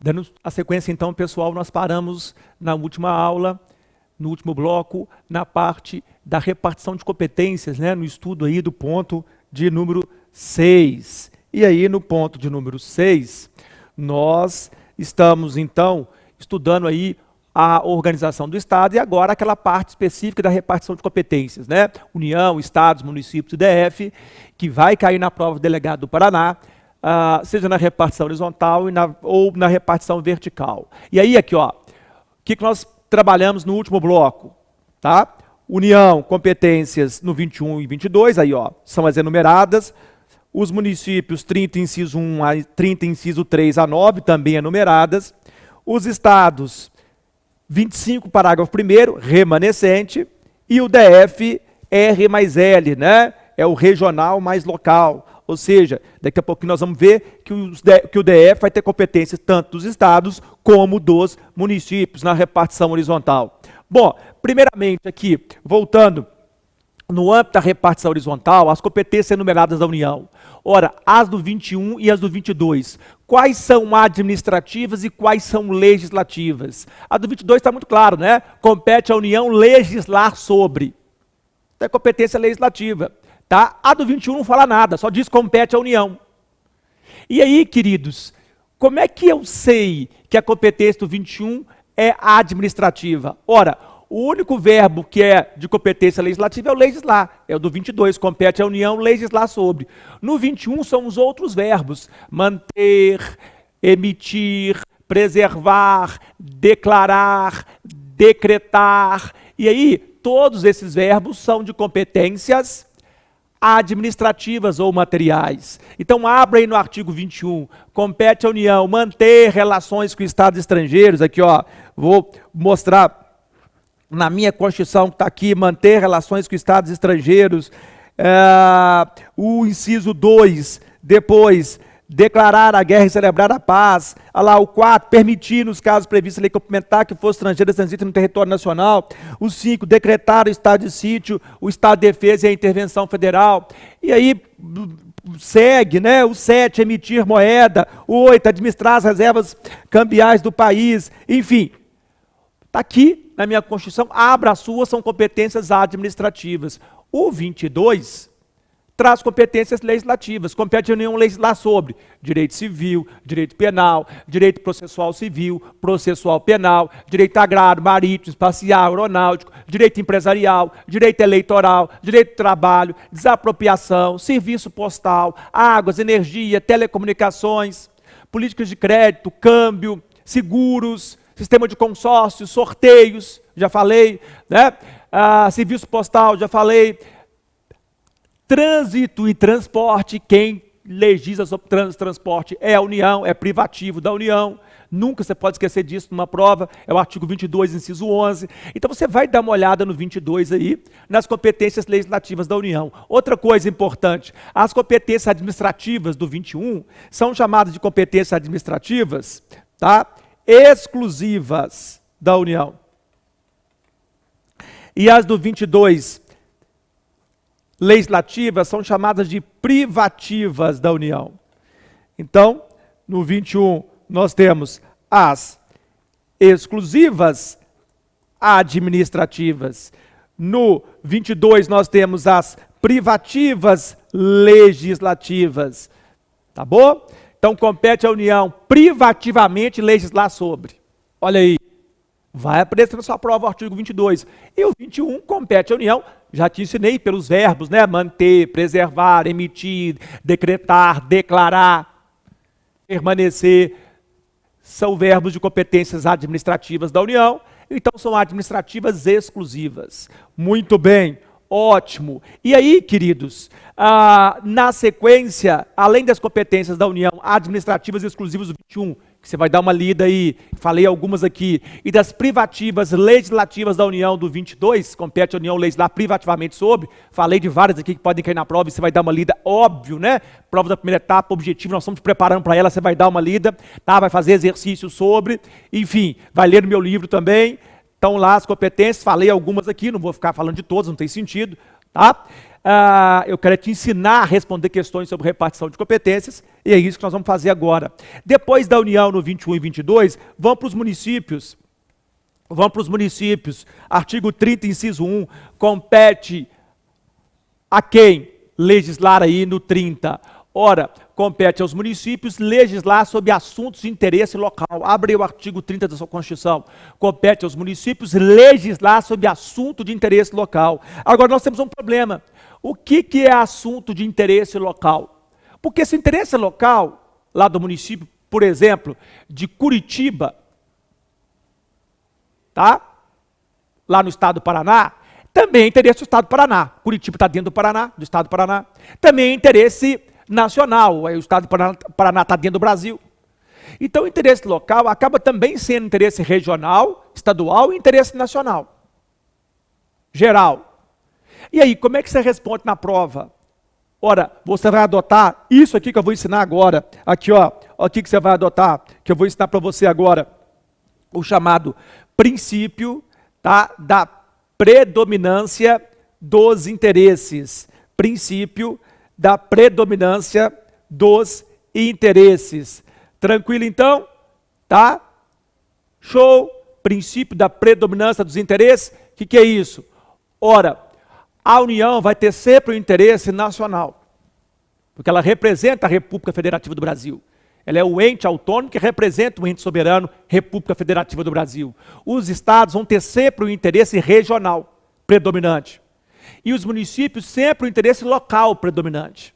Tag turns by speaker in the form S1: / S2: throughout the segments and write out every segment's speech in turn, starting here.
S1: Dando a sequência, então, pessoal, nós paramos na última aula, no último bloco, na parte da repartição de competências, né, no estudo aí do ponto de número 6. E aí, no ponto de número 6, nós estamos, então, estudando aí a organização do Estado e agora aquela parte específica da repartição de competências, né? União, Estados, municípios e DF, que vai cair na prova do delegado do Paraná, seja na repartição horizontal ou na repartição vertical. E aí, aqui, ó, o que nós trabalhamos no último bloco, tá? União, competências no 21 e 22, aí, ó, são as enumeradas. Os municípios 30, inciso 1 a 30, inciso 3 a 9, também enumeradas. Os estados 25, parágrafo 1º, remanescente, e o DF, R mais L, né? É o regional mais local. Ou seja, daqui a pouco nós vamos ver que o DF vai ter competências tanto dos estados como dos municípios na repartição horizontal. Bom, primeiramente aqui, voltando, no âmbito da repartição horizontal, as competências enumeradas da União. Ora, as do 21 e as do 22. Quais são administrativas e quais são legislativas? A do 22 está muito claro, né? Compete à União legislar sobre. É competência legislativa. Tá? A do 21 não fala nada, só diz compete à União. E aí, queridos, como é que eu sei que a competência do 21 é administrativa? Ora, o único verbo que é de competência legislativa é o legislar. É o do 22, compete à União legislar sobre. No 21 são os outros verbos: manter, emitir, preservar, declarar, decretar. E aí, todos esses verbos são de competências administrativas ou materiais. Então, abra aí no artigo 21, compete à União manter relações com estados estrangeiros. Aqui, ó, vou mostrar na minha Constituição que está aqui, manter relações com estados estrangeiros. O inciso 2, depois, declarar a guerra e celebrar a paz. Olha lá, o 4, permitir, nos casos previstos em lei complementar, que for estrangeiro transita no território nacional. O 5, decretar o estado de sítio, o estado de defesa e a intervenção federal. E aí, segue, né? O 7, emitir moeda. O 8, administrar as reservas cambiais do país. Enfim, está aqui na minha Constituição, abra a sua, são competências administrativas. O 22 traz competências legislativas, compete à União legislar sobre direito civil, direito penal, direito processual civil, processual penal, direito agrário, marítimo, espacial, aeronáutico, direito empresarial, direito eleitoral, direito do trabalho, desapropriação, serviço postal, águas, energia, telecomunicações, políticas de crédito, câmbio, seguros, sistema de consórcios, sorteios, já falei, né? Serviço postal, já falei. Trânsito e transporte, quem legisla sobre trânsito e transporte é a União, é privativo da União. Nunca você pode esquecer disso numa prova, é o artigo 22, inciso 11. Então você vai dar uma olhada no 22 aí, nas competências legislativas da União. Outra coisa importante, as competências administrativas do 21 são chamadas de competências administrativas, tá? Exclusivas da União. E as do 22 legislativas são chamadas de privativas da União. Então, no 21 nós temos as exclusivas administrativas. No 22 nós temos as privativas legislativas. Tá bom? Então, compete à União privativamente legislar sobre. Olha aí, vai aparecer na sua prova o artigo 22. E o 21 compete à União, já te ensinei pelos verbos, né? Manter, preservar, emitir, decretar, declarar, permanecer. São verbos de competências administrativas da União, então são administrativas exclusivas. Muito bem. Ótimo. E aí, queridos, na sequência, além das competências da União administrativas exclusivas do 21, que você vai dar uma lida aí, falei algumas aqui, e das privativas legislativas da União do 22, compete à União legislar privativamente sobre, falei de várias aqui que podem cair na prova e você vai dar uma lida, óbvio, né? Prova da primeira etapa, objetivo, nós estamos te preparando para ela, você vai dar uma lida, tá? Vai fazer exercício sobre, enfim, vai ler no meu livro também. Estão lá as competências, falei algumas aqui, não vou ficar falando de todas, não tem sentido. Tá? Eu quero te ensinar a responder questões sobre repartição de competências, e é isso que nós vamos fazer agora. Depois da União no 21 e 22, vamos para os municípios. Vamos para os municípios. Artigo 30, inciso 1, compete a quem legislar aí no 30? Ora, compete aos municípios legislar sobre assuntos de interesse local. Abre aí o artigo 30 da sua Constituição. Compete aos municípios legislar sobre assunto de interesse local. Agora, nós temos um problema. O que é assunto de interesse local? Porque esse interesse local, lá do município, por exemplo, de Curitiba, tá? Lá no estado do Paraná, também é interesse do estado do Paraná. Curitiba está dentro do Paraná, do estado do Paraná. Também é interesse nacional, o estado do Paraná está dentro do Brasil. Então, o interesse local acaba também sendo interesse regional, estadual e interesse nacional. Geral. E aí, como é que você responde na prova? Ora, você vai adotar isso aqui que eu vou ensinar agora. Aqui, ó, aqui que você vai adotar, que eu vou ensinar para você agora. O chamado princípio, tá, da predominância dos interesses. Princípio da predominância dos interesses. Tranquilo, então? Tá? Show? Princípio da predominância dos interesses. O que é isso? Ora, a União vai ter sempre o interesse nacional, porque ela representa a República Federativa do Brasil. Ela é o ente autônomo que representa o ente soberano, República Federativa do Brasil. Os estados vão ter sempre o interesse regional predominante. E os municípios sempre o interesse local predominante.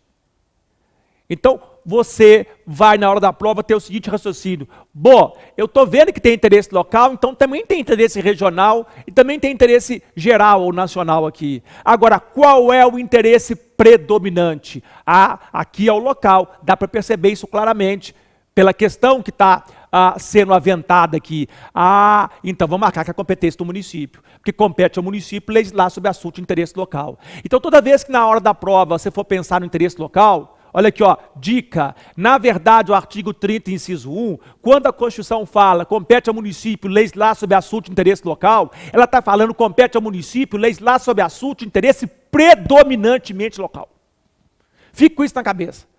S1: Então, você vai, na hora da prova, ter o seguinte raciocínio. Bom, eu estou vendo que tem interesse local, então também tem interesse regional e também tem interesse geral ou nacional aqui. Agora, qual é o interesse predominante? Aqui é o local, dá para perceber isso claramente pela questão que está sendo aventada aqui. Então vamos marcar que a competência do município, porque compete ao município legislar sobre assunto de interesse local. Então toda vez que na hora da prova você for pensar no interesse local, olha aqui, ó, dica, na verdade o artigo 30, inciso 1, quando a Constituição fala compete ao município legislar sobre assunto de interesse local, ela está falando compete ao município legislar sobre assunto de interesse predominantemente local. Fique com isso na cabeça.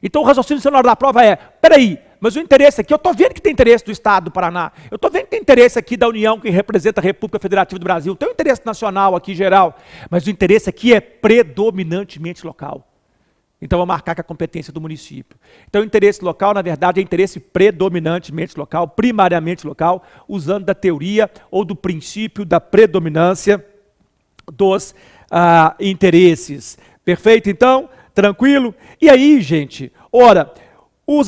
S1: Então o raciocínio na hora da prova é, peraí, mas o interesse aqui, eu estou vendo que tem interesse do Estado do Paraná, eu estou vendo que tem interesse aqui da União, que representa a República Federativa do Brasil, tem um interesse nacional aqui geral, mas o interesse aqui é predominantemente local. Então, vou marcar que a competência do município. Então, o interesse local, na verdade, é interesse predominantemente local, primariamente local, usando da teoria ou do princípio da predominância dos interesses. Perfeito, então? Tranquilo? E aí, gente, ora, o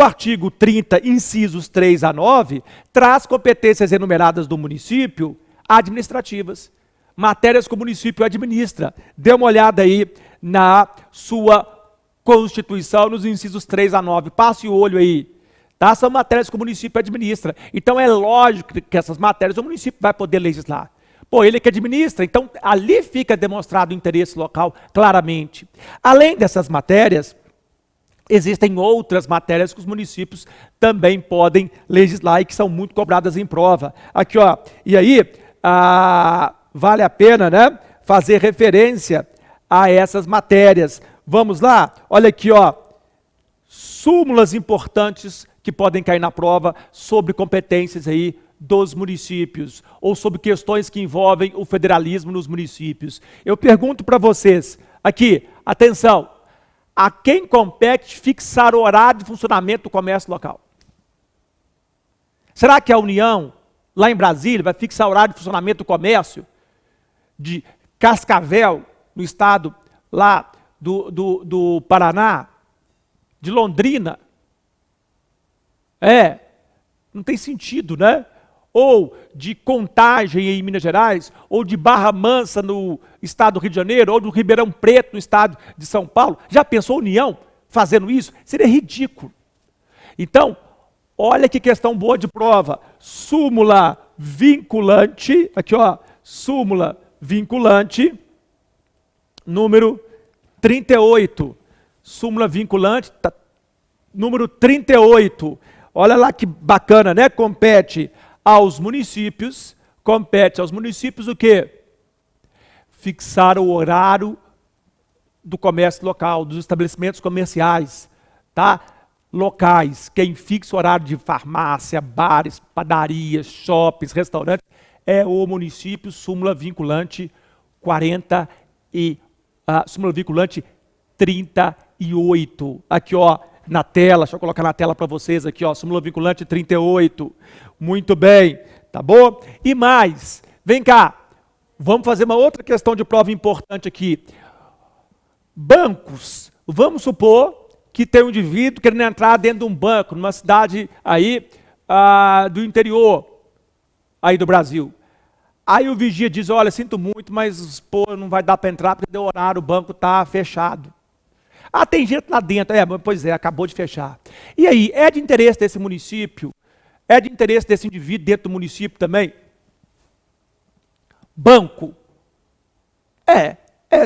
S1: artigo 30, incisos 3 a 9, traz competências enumeradas do município administrativas. Matérias que o município administra. Dê uma olhada aí na sua Constituição, nos incisos 3 a 9. Passe o olho aí. Tá? São matérias que o município administra. Então é lógico que essas matérias o município vai poder legislar. Pô, ele que administra, então ali fica demonstrado o interesse local claramente. Além dessas matérias, existem outras matérias que os municípios também podem legislar e que são muito cobradas em prova. Aqui, ó, e aí, vale a pena, né, fazer referência a essas matérias. Vamos lá? Olha aqui, ó, súmulas importantes que podem cair na prova sobre competências aí dos municípios, ou sobre questões que envolvem o federalismo nos municípios. Eu pergunto para vocês, aqui, atenção, a quem compete fixar o horário de funcionamento do comércio local? Será que a União, lá em Brasília, vai fixar o horário de funcionamento do comércio de Cascavel, no estado lá do Paraná, de Londrina? Não tem sentido, né? Ou de Contagem em Minas Gerais, ou de Barra Mansa no estado do Rio de Janeiro, ou do Ribeirão Preto no estado de São Paulo. Já pensou a União fazendo isso? Seria ridículo. Então, olha que questão boa de prova. Súmula vinculante, aqui ó, súmula vinculante, número 38. Súmula vinculante, número 38. Olha lá que bacana, né? Compete aos municípios o quê? fixar o horário do comércio local, dos estabelecimentos comerciais, tá? Locais. Quem fixa o horário de farmácia, bares, padarias, shoppings, restaurantes, é o município, súmula vinculante 40 e súmula vinculante 38. Aqui, ó, na tela, deixa eu colocar na tela para vocês aqui, ó, súmula vinculante 38. Muito bem, tá bom? E mais, vem cá, vamos fazer uma outra questão de prova importante aqui. Bancos, vamos supor que tem um indivíduo querendo entrar dentro de um banco, numa cidade aí do interior, aí do Brasil. Aí o vigia diz, olha, sinto muito, mas pô, não vai dar para entrar porque deu horário, o banco está fechado. Ah, tem gente lá dentro, pois é, acabou de fechar. E aí, é de interesse desse município, é de interesse desse indivíduo dentro do município também? Banco? É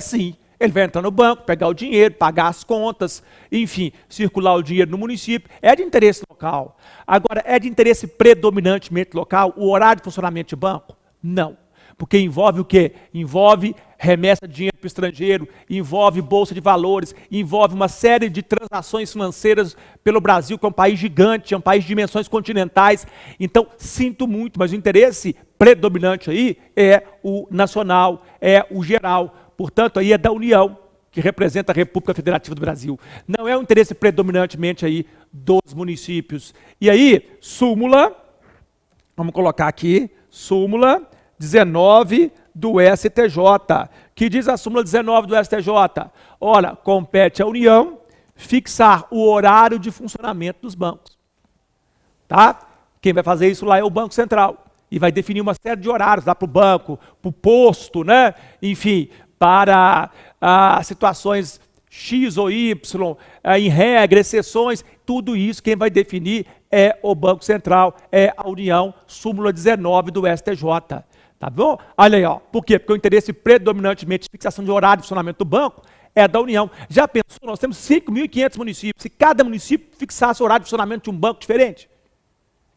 S1: sim. Ele vai entrar no banco, pegar o dinheiro, pagar as contas, enfim, circular o dinheiro no município. É de interesse local. Agora, é de interesse predominantemente local o horário de funcionamento de banco? Não. Porque envolve o quê? Envolve remessa de dinheiro para o estrangeiro, envolve bolsa de valores, envolve uma série de transações financeiras pelo Brasil, que é um país gigante, é um país de dimensões continentais. Então, sinto muito, mas o interesse predominante aí é o nacional, é o geral. Portanto, aí é da União, que representa a República Federativa do Brasil. Não é um interesse predominantemente aí dos municípios. E aí, súmula, vamos colocar aqui, súmula 19 do STJ. Que diz a súmula 19 do STJ? Ora, compete à União fixar o horário de funcionamento dos bancos. Tá? Quem vai fazer isso lá é o Banco Central. E vai definir uma série de horários lá para o banco, para o posto, né? Enfim, para situações X ou Y, em regra, exceções, tudo isso quem vai definir é o Banco Central, é a União, súmula 19 do STJ. Tá bom? Olha aí, ó. Por quê? Porque o interesse predominantemente de fixação de horário de funcionamento do banco é da União. Já pensou? Nós temos 5.500 municípios. Se cada município fixasse o horário de funcionamento de um banco diferente,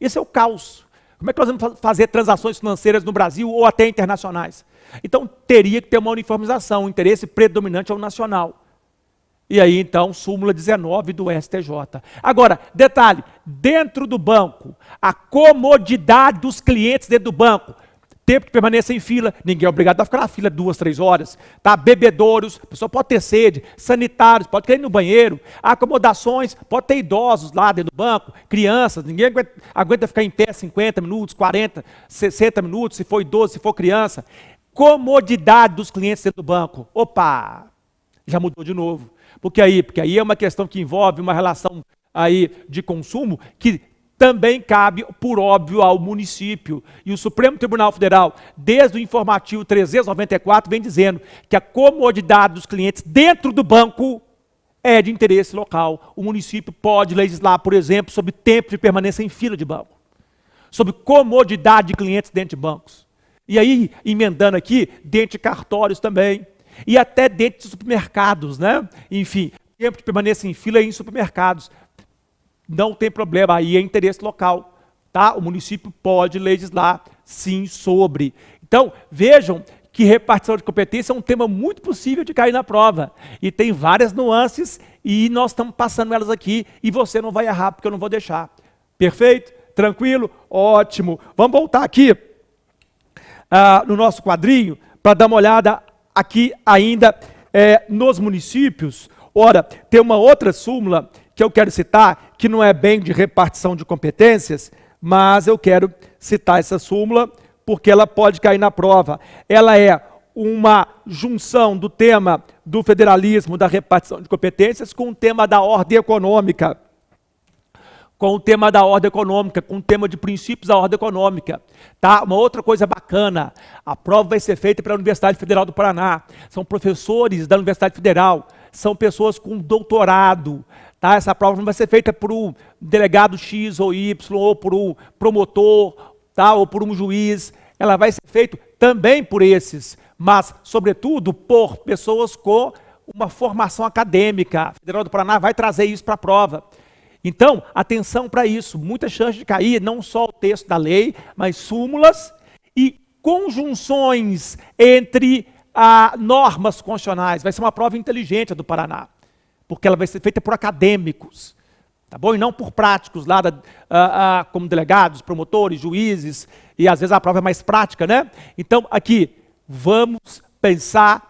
S1: esse é o caos. Como é que nós vamos fazer transações financeiras no Brasil ou até internacionais? Então, teria que ter uma uniformização, o interesse predominante é o nacional. E aí, então, súmula 19 do STJ. Agora, detalhe, dentro do banco, a comodidade dos clientes dentro do banco, tempo de permanência em fila, ninguém é obrigado a ficar na fila 2, 3 horas, tá? Bebedouros, a pessoa pode ter sede, sanitários, pode querer ir no banheiro, acomodações, pode ter idosos lá dentro do banco, crianças, ninguém aguenta ficar em pé 50 minutos, 40, 60 minutos, se for idoso, se for criança. Comodidade dos clientes dentro do banco. Opa, já mudou de novo. Porque aí é uma questão que envolve uma relação aí de consumo que também cabe, por óbvio, ao município. E o Supremo Tribunal Federal, desde o informativo 394, vem dizendo que a comodidade dos clientes dentro do banco é de interesse local. O município pode legislar, por exemplo, sobre tempo de permanência em fila de banco, sobre comodidade de clientes dentro de bancos. E aí, emendando aqui, dentro de cartórios também, e até dentro de supermercados, né? Enfim, tempo de permanência em fila em supermercados. Não tem problema, aí é interesse local, tá? O município pode legislar, sim, sobre. Então, vejam que repartição de competência é um tema muito possível de cair na prova. E tem várias nuances e nós estamos passando elas aqui e você não vai errar porque eu não vou deixar. Perfeito? Tranquilo? Ótimo. Vamos voltar aqui no nosso quadrinho para dar uma olhada aqui ainda nos municípios. Ora, tem uma outra súmula que eu quero citar, que não é bem de repartição de competências, mas eu quero citar essa súmula porque ela pode cair na prova. Ela é uma junção do tema do federalismo, da repartição de competências, com o tema da ordem econômica. Com o tema da ordem econômica, com o tema de princípios da ordem econômica. Tá? Uma outra coisa bacana, a prova vai ser feita pela Universidade Federal do Paraná. São professores da Universidade Federal, são pessoas com doutorado. Tá? Essa prova não vai ser feita por um delegado X ou Y, ou por um promotor, tá? Ou por um juiz. Ela vai ser feita também por esses, mas, sobretudo, por pessoas com uma formação acadêmica. A Federal do Paraná vai trazer isso para a prova. Então, atenção para isso, muita chance de cair, não só o texto da lei, mas súmulas e conjunções entre normas constitucionais. Vai ser uma prova inteligente a do Paraná, porque ela vai ser feita por acadêmicos, tá bom? E não por práticos lá, como delegados, promotores, juízes, e às vezes a prova é mais prática, né? Então, aqui, vamos pensar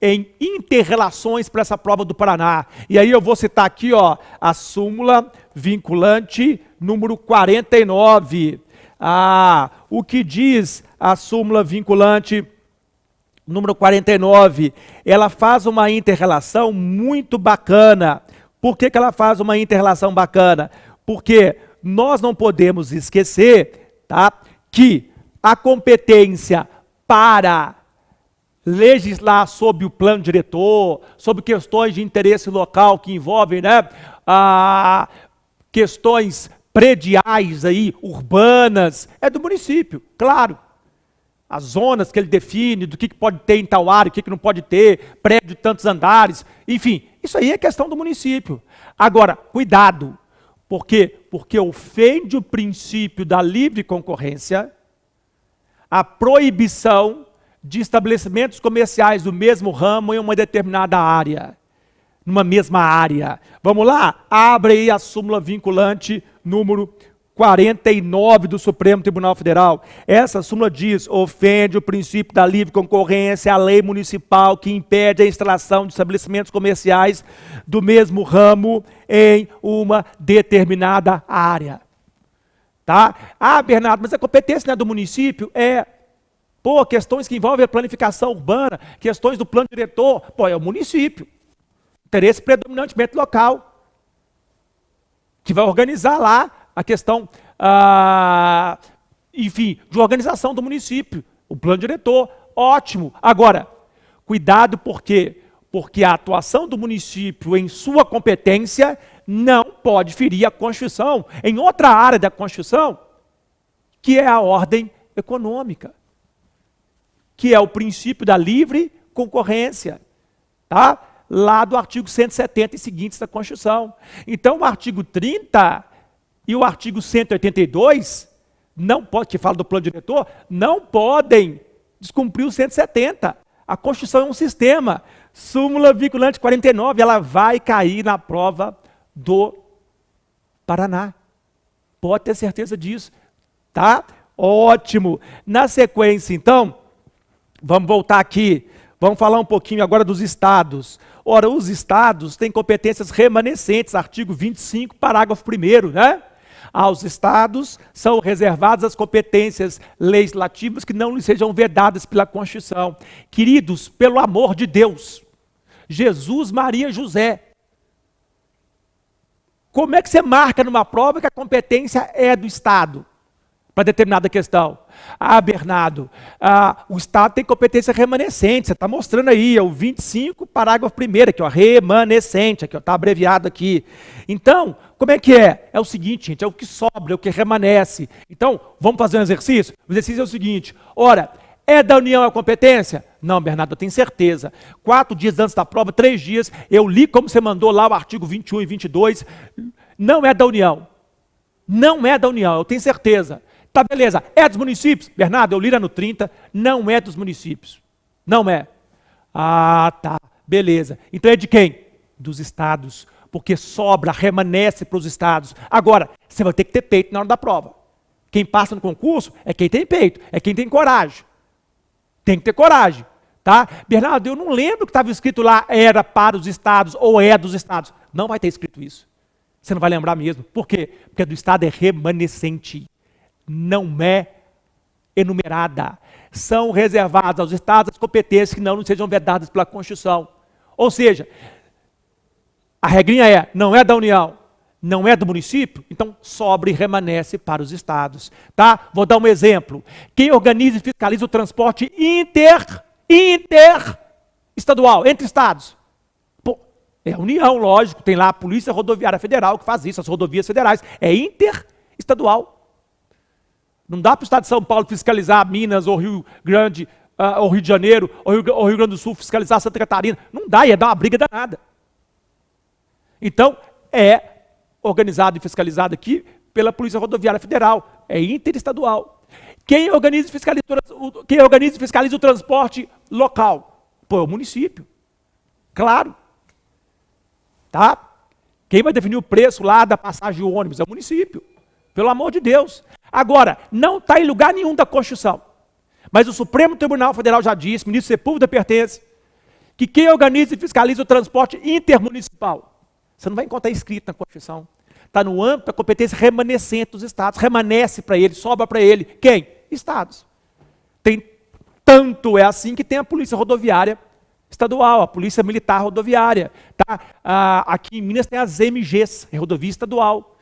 S1: em inter-relações para essa prova do Paraná. E aí eu vou citar aqui, ó, a súmula vinculante número 49. O que diz a súmula vinculante número 49? Ela faz uma inter-relação muito bacana. Por que ela faz uma inter-relação bacana? Porque nós não podemos esquecer, tá, que a competência para legislar sobre o plano diretor, sobre questões de interesse local que envolvem, né, questões prediais aí, urbanas, é do município, claro. As zonas que ele define, do que pode ter em tal área, o que não pode ter, prédio de tantos andares, enfim, isso aí é questão do município. Agora, cuidado, por quê? Porque ofende o princípio da livre concorrência, a proibição de estabelecimentos comerciais do mesmo ramo em uma determinada área, numa mesma área. Vamos lá? Abre aí a súmula vinculante número 49 do Supremo Tribunal Federal. Essa súmula diz: ofende o princípio da livre concorrência, a lei municipal que impede a instalação de estabelecimentos comerciais do mesmo ramo em uma determinada área. Tá? Bernardo, mas a competência não é do município? Questões que envolvem a planificação urbana, questões do plano diretor, é o município. Interesse predominantemente local, que vai organizar lá a questão, enfim, de organização do município, o plano diretor, ótimo. Agora, cuidado porque a atuação do município em sua competência não pode ferir a Constituição, em outra área da Constituição, que é a ordem econômica, que é o princípio da livre concorrência, tá? Lá do artigo 170 e seguintes da Constituição. Então, o artigo 30 e o artigo 182, que fala do plano diretor, não podem descumprir o 170. A Constituição é um sistema. Súmula vinculante 49, ela vai cair na prova do Paraná. Pode ter certeza disso, tá? Ótimo. Na sequência, então, vamos voltar aqui, vamos falar um pouquinho agora dos estados. Ora, os estados têm competências remanescentes, artigo 25, parágrafo 1º, né? Aos estados são reservadas as competências legislativas que não lhes sejam vedadas pela Constituição. Queridos, pelo amor de Deus, Jesus, Maria e José, como é que você marca numa prova que a competência é do estado para determinada questão? Bernardo, o Estado tem competência remanescente, você está mostrando aí, é o 25, parágrafo 1º, aqui, ó, remanescente, aqui, ó, está abreviado aqui. Então, como é que é? É o seguinte, gente, é o que sobra, é o que remanesce. Então, vamos fazer um exercício? O exercício é o seguinte: ora, é da União a competência? Não, Bernardo, eu tenho certeza. 4 dias antes da prova, 3 dias, eu li como você mandou lá o artigo 21 e 22, não é da União. Não é da União, eu tenho certeza. Tá, beleza. É dos municípios? Bernardo, eu li lá no 30, não é dos municípios. Não é. Tá, beleza. Então é de quem? Dos estados. Porque sobra, remanesce para os estados. Agora, você vai ter que ter peito na hora da prova. Quem passa no concurso é quem tem peito, é quem tem coragem. Tem que ter coragem, tá? Bernardo, eu não lembro que estava escrito lá, era para os estados ou é dos estados. Não vai ter escrito isso. Você não vai lembrar mesmo. Por quê? Porque do estado é remanescente. Não é enumerada. São reservadas aos estados as competências que não sejam vedadas pela Constituição. Ou seja, a regrinha é, não é da União, não é do município, então sobra e remanesce para os estados. Tá? Vou dar um exemplo. Quem organiza e fiscaliza o transporte interestadual, entre estados? É a União, lógico, tem lá a Polícia Rodoviária Federal que faz isso, as rodovias federais. É interestadual. Não dá para o estado de São Paulo fiscalizar Minas, ou Rio Grande, ou Rio de Janeiro, ou Rio Grande do Sul fiscalizar Santa Catarina. Não dá, ia dar uma briga danada. Então, é organizado e fiscalizado aqui pela Polícia Rodoviária Federal. É interestadual. Quem organiza e fiscaliza o transporte local? Pô, é o município. Claro. Tá? Quem vai definir o preço lá da passagem de ônibus é o município. Pelo amor de Deus. Agora, não está em lugar nenhum da Constituição. Mas o Supremo Tribunal Federal já disse, ministro Sepúlveda pertence, que quem organiza e fiscaliza o transporte intermunicipal, você não vai encontrar escrito na Constituição, está no âmbito da competência remanescente dos estados, remanesce para ele, sobra para ele. Quem? Estados. Tanto é assim que tem a Polícia Rodoviária Estadual, a Polícia Militar Rodoviária. Tá? Aqui em Minas tem as MGs, Rodovia Estadual.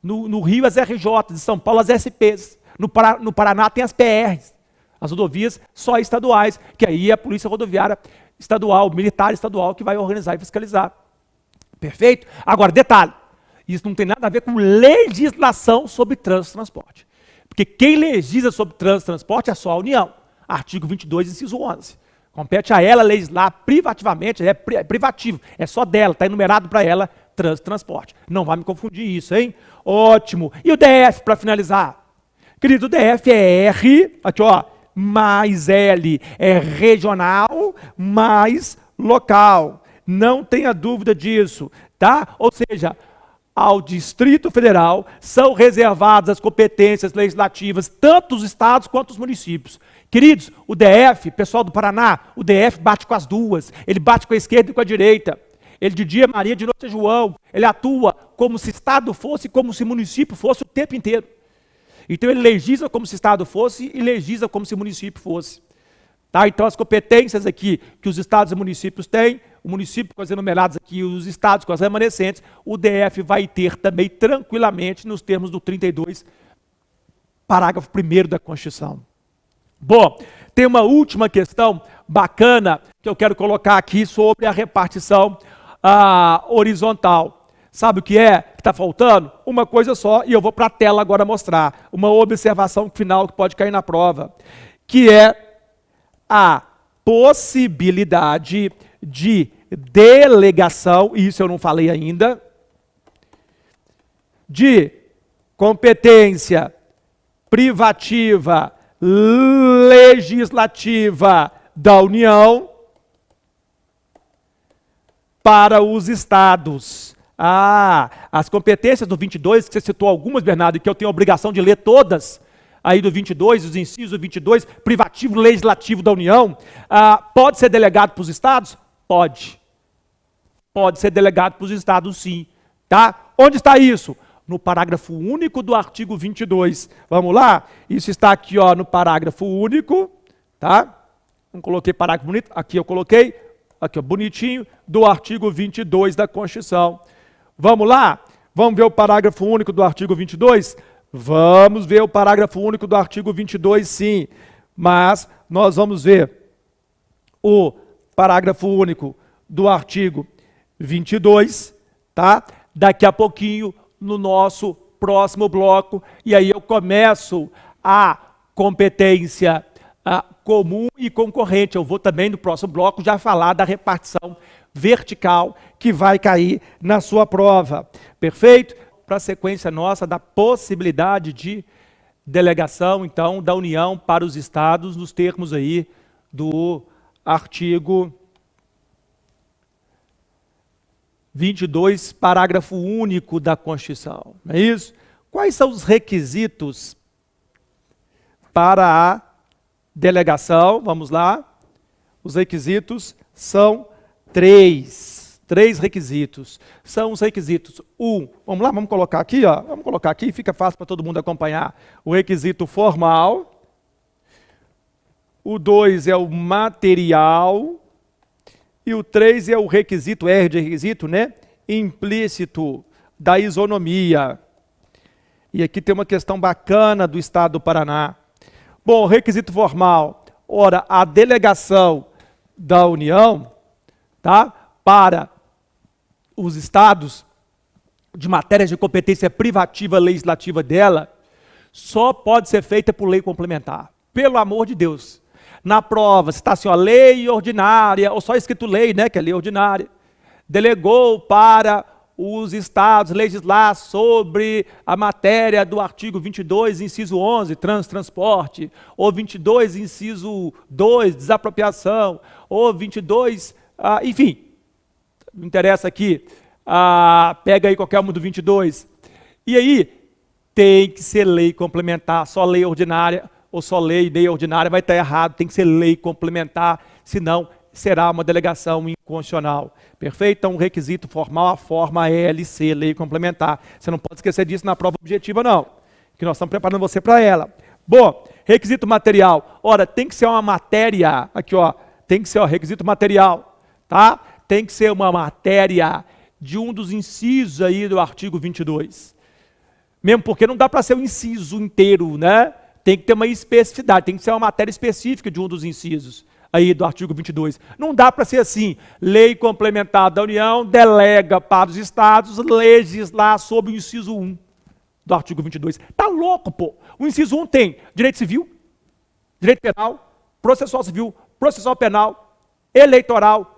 S1: No Rio as RJ, de São Paulo as SPs. No Paraná tem as PRs, as rodovias só estaduais, que aí é a Polícia Rodoviária Estadual, Militar Estadual, que vai organizar e fiscalizar. Perfeito? Agora, detalhe, isso não tem nada a ver com legislação sobre trânsito e transporte. Porque quem legisla sobre trânsito e transporte é só a União. Artigo 22, inciso 11. Compete a ela legislar privativamente, é privativo, é só dela, está enumerado para ela trânsito e transporte. Não vai me confundir isso, hein? Ótimo. E o DF, para finalizar? Querido, o DF é R, aqui ó, mais L, é regional, mais local. Não tenha dúvida disso, tá? Ou seja, ao Distrito Federal são reservadas as competências legislativas, tanto dos estados quanto dos municípios. Queridos, o DF, pessoal do Paraná, o DF bate com as duas, ele bate com a esquerda e com a direita. Ele de dia é Maria, de noite é João. Ele atua como se estado fosse, como se município fosse o tempo inteiro. Então ele legisla como se estado fosse e legisla como se município fosse. Tá? Então as competências aqui que os estados e municípios têm, o município com as enumeradas aqui, os estados com as remanescentes, o DF vai ter também tranquilamente nos termos do 32, parágrafo 1º da Constituição. Bom, tem uma última questão bacana que eu quero colocar aqui sobre a repartição horizontal. Sabe o que é que está faltando? Uma coisa só, e eu vou para a tela agora mostrar. Uma observação final que pode cair na prova, que é a possibilidade de delegação, isso eu não falei ainda, de competência privativa legislativa da União para os estados. As competências do 22, que você citou algumas, Bernardo, e que eu tenho a obrigação de ler todas, aí do 22, os incisos do 22, privativo legislativo da União, pode ser delegado para os estados? Pode. Pode ser delegado para os estados, sim. Tá? Onde está isso? No parágrafo único do artigo 22. Vamos lá? Isso está aqui ó, no parágrafo único, tá? Não coloquei parágrafo bonito, aqui eu coloquei, aqui ó, bonitinho, do artigo 22 da Constituição. Vamos lá? Vamos ver o parágrafo único do artigo 22? Vamos ver o parágrafo único do artigo 22, sim. Mas nós vamos ver o parágrafo único do artigo 22, tá? Daqui a pouquinho, no nosso próximo bloco, e aí eu começo a competência comum e concorrente. Eu vou também no próximo bloco já falar da repartição vertical que vai cair na sua prova. Perfeito? Para a sequência nossa da possibilidade de delegação, então, da União para os estados, nos termos aí do artigo 22, parágrafo único da Constituição. Não é isso? Quais são os requisitos para a delegação? Vamos lá. Os requisitos são três requisitos. São os requisitos. Vamos lá, vamos colocar aqui, ó. Vamos colocar aqui, fica fácil para todo mundo acompanhar. O requisito formal. O 2 é o material. E o 3 é o requisito, R de requisito, né? Implícito da isonomia. E aqui tem uma questão bacana do Estado do Paraná. Bom, requisito formal. Ora, a delegação da União, tá? Para os estados de matérias de competência privativa legislativa dela, só pode ser feita por lei complementar. Pelo amor de Deus. Na prova, se está assim, ó, lei ordinária, ou só escrito lei, né, que é lei ordinária, delegou para os estados legislar sobre a matéria do artigo 22, inciso 11, transporte, ou 22, inciso 2, desapropriação, ou 22, enfim, não interessa aqui, pega aí qualquer um do 22. E aí, tem que ser lei complementar, só lei ordinária ou só lei ordinária vai estar errado, tem que ser lei complementar, senão será uma delegação inconstitucional. Perfeito? Então, o requisito formal, a forma LC, lei complementar. Você não pode esquecer disso na prova objetiva, não, que nós estamos preparando você para ela. Bom, requisito material. Ora, tem que ser uma matéria, aqui ó, tem que ser requisito material, tá? Tem que ser uma matéria de um dos incisos aí do artigo 22. Mesmo porque não dá para ser o inciso inteiro, né? Tem que ter uma especificidade, tem que ser uma matéria específica de um dos incisos aí do artigo 22. Não dá para ser assim, lei complementar da União delega para os estados legislar sobre o inciso 1 do artigo 22. Tá louco, pô! O inciso 1 tem direito civil, direito penal, processual civil, processual penal, eleitoral,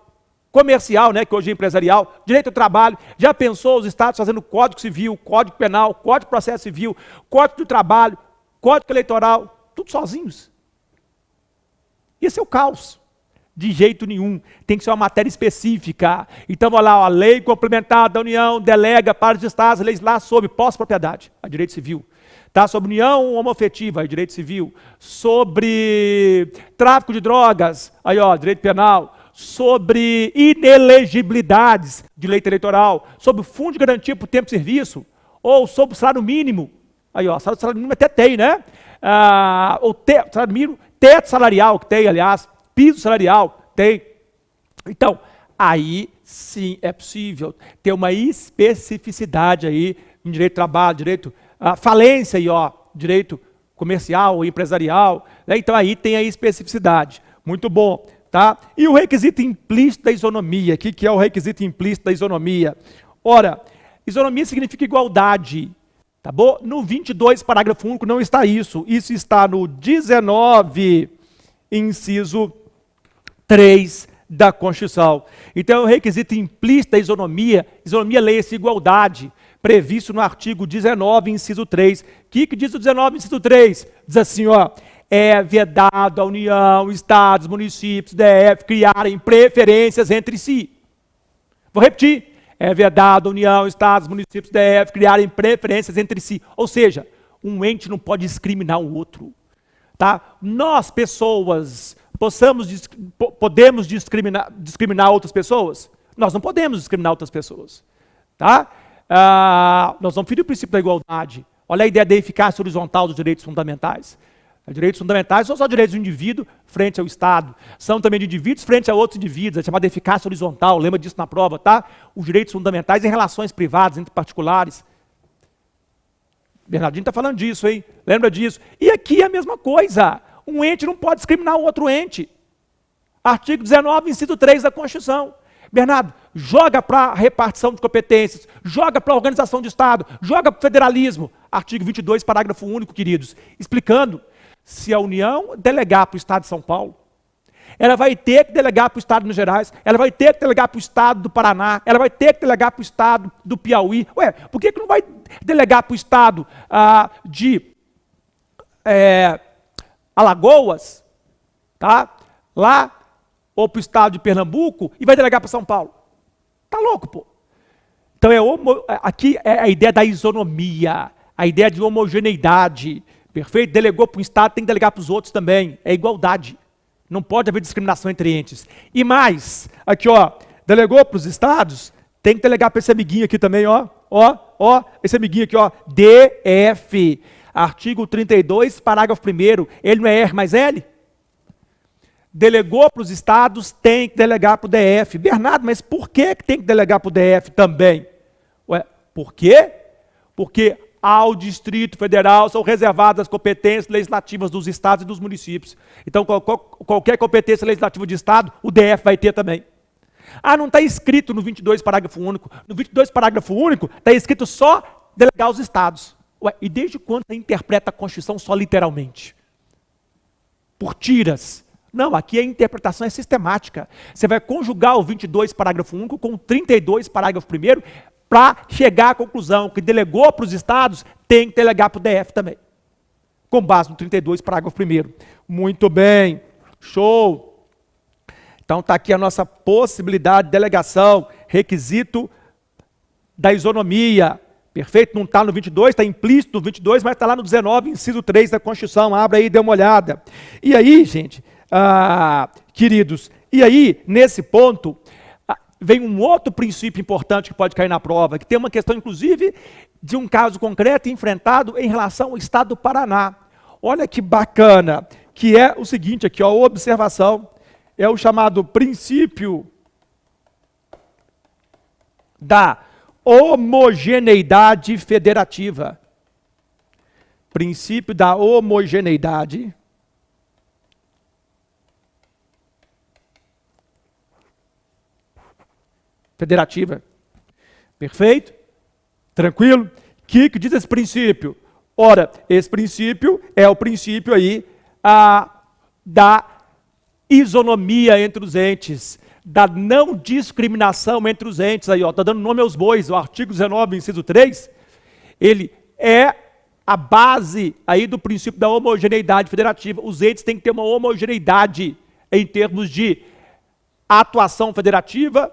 S1: comercial, né, que hoje é empresarial, direito ao trabalho. Já pensou os estados fazendo Código Civil, Código Penal, Código de Processo Civil, Código do Trabalho, Código Eleitoral, tudo sozinhos? Esse é o caos. De jeito nenhum. Tem que ser uma matéria específica. Então, olha lá, a lei complementar da União delega para os estados legislar sobre posse-propriedade, a direito civil. Tá? Sobre união homoafetiva, aí direito civil. Sobre tráfico de drogas, aí ó, direito penal. Sobre inelegibilidades de lei eleitoral, sobre o fundo de garantia por tempo de serviço, ou sobre o salário mínimo. Aí, ó, salário mínimo até tem, né? Salário mínimo, teto salarial que tem, aliás, piso salarial tem. Então, aí sim é possível ter uma especificidade aí em direito de trabalho, direito falência aí, ó, direito comercial ou empresarial, né? Então aí tem a especificidade. Muito bom. Tá? E o requisito implícito da isonomia. O que é o requisito implícito da isonomia? Ora, isonomia significa igualdade. Tá bom? No 22, parágrafo único, não está isso. Isso está no 19, inciso 3 da Constituição. Então, o requisito implícito da isonomia leia-se igualdade, previsto no artigo 19, inciso 3. O que diz o 19, inciso 3? Diz assim, ó. É vedado à União, Estados, municípios, DF, criarem preferências entre si. Vou repetir. É vedado à União, Estados, municípios, DF, criarem preferências entre si. Ou seja, um ente não pode discriminar o outro. Tá? Nós, pessoas, podemos discriminar outras pessoas? Nós não podemos discriminar outras pessoas. Tá? Nós vamos ferir o princípio da igualdade. Olha a ideia da eficácia horizontal dos direitos fundamentais. Direitos fundamentais não são só direitos do indivíduo frente ao Estado, são também de indivíduos frente a outros indivíduos, é chamada eficácia horizontal, lembra disso na prova, tá? Os direitos fundamentais em relações privadas, entre particulares. Bernardinho está falando disso, hein? Lembra disso? E aqui é a mesma coisa, um ente não pode discriminar o outro ente. Artigo 19, inciso 3 da Constituição. Bernardo, joga para a repartição de competências, joga para a organização de Estado, joga para o federalismo. Artigo 22, parágrafo único, queridos, explicando. Se a União delegar para o Estado de São Paulo, ela vai ter que delegar para o Estado de Minas Gerais, ela vai ter que delegar para o Estado do Paraná, ela vai ter que delegar para o Estado do Piauí. Ué, por que não vai delegar para o Estado de Alagoas, tá? Lá, ou para o Estado de Pernambuco, e vai delegar para São Paulo? Tá louco, pô. Então, aqui é a ideia da isonomia, a ideia de homogeneidade. Perfeito? Delegou para um Estado, tem que delegar para os outros também. É igualdade. Não pode haver discriminação entre entes. E mais, aqui ó, delegou para os Estados, tem que delegar para esse amiguinho aqui também, ó. Esse amiguinho aqui, ó. DF. Artigo 32, parágrafo 1º. Ele não é R, mas L? Delegou para os Estados, tem que delegar para o DF. Bernardo, mas por que tem que delegar para o DF também? Ué, por quê? Porque ao Distrito Federal são reservadas as competências legislativas dos estados e dos municípios. Então, qualquer competência legislativa de estado, o DF vai ter também. Não está escrito no 22, parágrafo único. No 22, parágrafo único, está escrito só delegar os estados. Ué, e desde quando você interpreta a Constituição só literalmente? Por tiras. Não, aqui a interpretação é sistemática. Você vai conjugar o 22, parágrafo único com o 32, parágrafo 1º, para chegar à conclusão que delegou para os estados, tem que delegar para o DF também. Com base no 32, parágrafo 1º. Muito bem, show. Então está aqui a nossa possibilidade de delegação, requisito da isonomia. Perfeito? Não está no 22, está implícito no 22, mas está lá no 19, inciso 3 da Constituição. Abra aí e dê uma olhada. E aí, gente, queridos, e aí, nesse ponto, vem um outro princípio importante que pode cair na prova, que tem uma questão, inclusive, de um caso concreto enfrentado em relação ao Estado do Paraná. Olha que bacana, que é o seguinte aqui, ó, observação, é o chamado princípio da homogeneidade federativa. Princípio da homogeneidade federativa. Perfeito? Tranquilo? O que diz esse princípio? Ora, esse princípio é o princípio aí da isonomia entre os entes, da não discriminação entre os entes. Aí, ó, está dando nome aos bois, o artigo 19, inciso 3, ele é a base aí do princípio da homogeneidade federativa. Os entes têm que ter uma homogeneidade em termos de atuação federativa,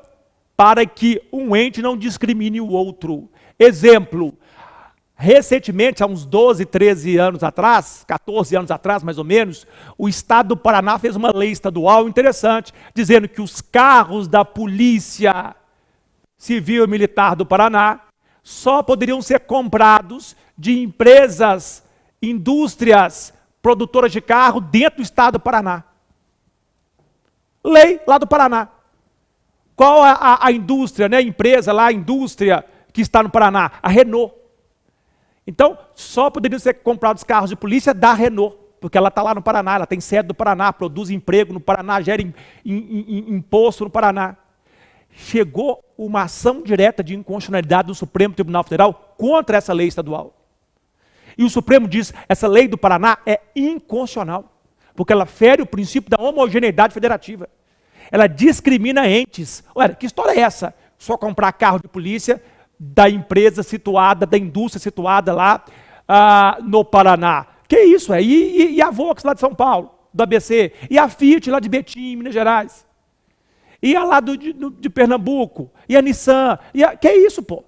S1: para que um ente não discrimine o outro. Exemplo, recentemente, há uns 12, 13 anos atrás, 14 anos atrás mais ou menos, o Estado do Paraná fez uma lei estadual interessante, dizendo que os carros da Polícia Civil e Militar do Paraná só poderiam ser comprados de empresas, indústrias produtoras de carro dentro do Estado do Paraná. Lei lá do Paraná. Qual a indústria, né? A empresa lá, a indústria que está no Paraná? A Renault. Então, só poderiam ser comprados carros de polícia da Renault, porque ela está lá no Paraná, ela tem sede do Paraná, produz emprego no Paraná, gera imposto no Paraná. Chegou uma ação direta de inconstitucionalidade do Supremo Tribunal Federal contra essa lei estadual. E o Supremo diz, essa lei do Paraná é inconstitucional, porque ela fere o princípio da homogeneidade federativa. Ela discrimina entes. Olha, que história é essa? Só comprar carro de polícia da empresa situada, da indústria situada lá no Paraná. Que isso? E a Volks lá de São Paulo, do ABC? E a Fiat lá de Betim, Minas Gerais? E a lá de Pernambuco? E a Nissan? Que isso, pô?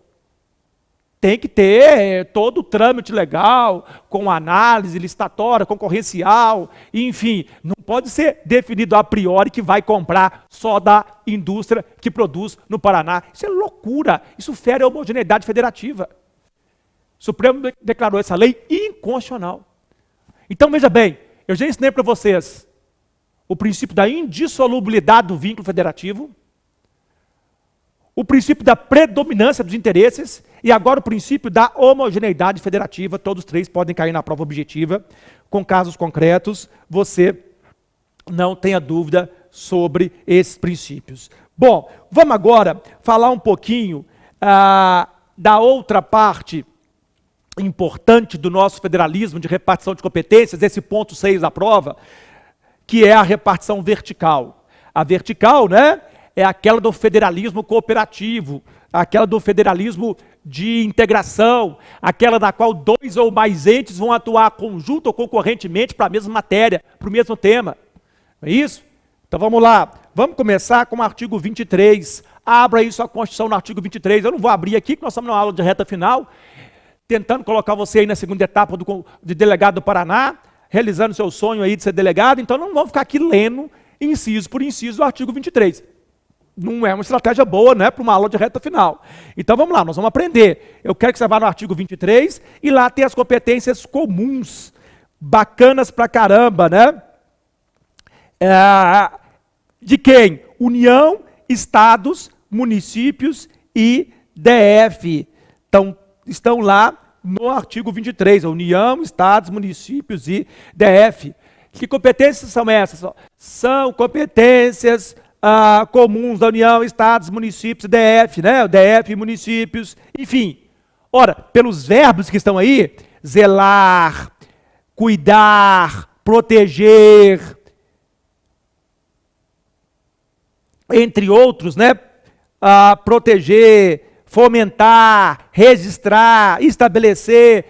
S1: Tem que ter todo o trâmite legal, com análise licitatória, concorrencial, enfim. Não pode ser definido a priori que vai comprar só da indústria que produz no Paraná. Isso é loucura, isso fere a homogeneidade federativa. O Supremo declarou essa lei inconstitucional. Então, veja bem, eu já ensinei para vocês o princípio da indissolubilidade do vínculo federativo, o princípio da predominância dos interesses e agora o princípio da homogeneidade federativa. Todos três podem cair na prova objetiva. Com casos concretos, você não tenha dúvida sobre esses princípios. Bom, vamos agora falar um pouquinho da outra parte importante do nosso federalismo de repartição de competências, esse ponto 6 da prova, que é a repartição vertical. A vertical, né? É aquela do federalismo cooperativo, aquela do federalismo de integração, aquela da qual dois ou mais entes vão atuar conjunto ou concorrentemente para a mesma matéria, para o mesmo tema. Não é isso? Então vamos lá, vamos começar com o artigo 23. Abra aí sua Constituição no artigo 23. Eu não vou abrir aqui, porque nós estamos na aula de reta final, tentando colocar você aí na segunda etapa de delegado do Paraná, realizando seu sonho aí de ser delegado, então não vamos ficar aqui lendo inciso por inciso o artigo 23. Não é uma estratégia boa, né, para uma aula de reta final. Então vamos lá, nós vamos aprender. Eu quero que você vá no artigo 23 e lá tem as competências comuns, bacanas pra caramba, né? De quem? União, Estados, municípios e DF. Então, estão lá no artigo 23, a União, Estados, municípios e DF. Que competências são essas? São competências comuns da União, Estados, municípios e DF, né? O DF, municípios, enfim. Ora, pelos verbos que estão aí, zelar, cuidar, proteger, entre outros, né? Proteger, fomentar, registrar, estabelecer,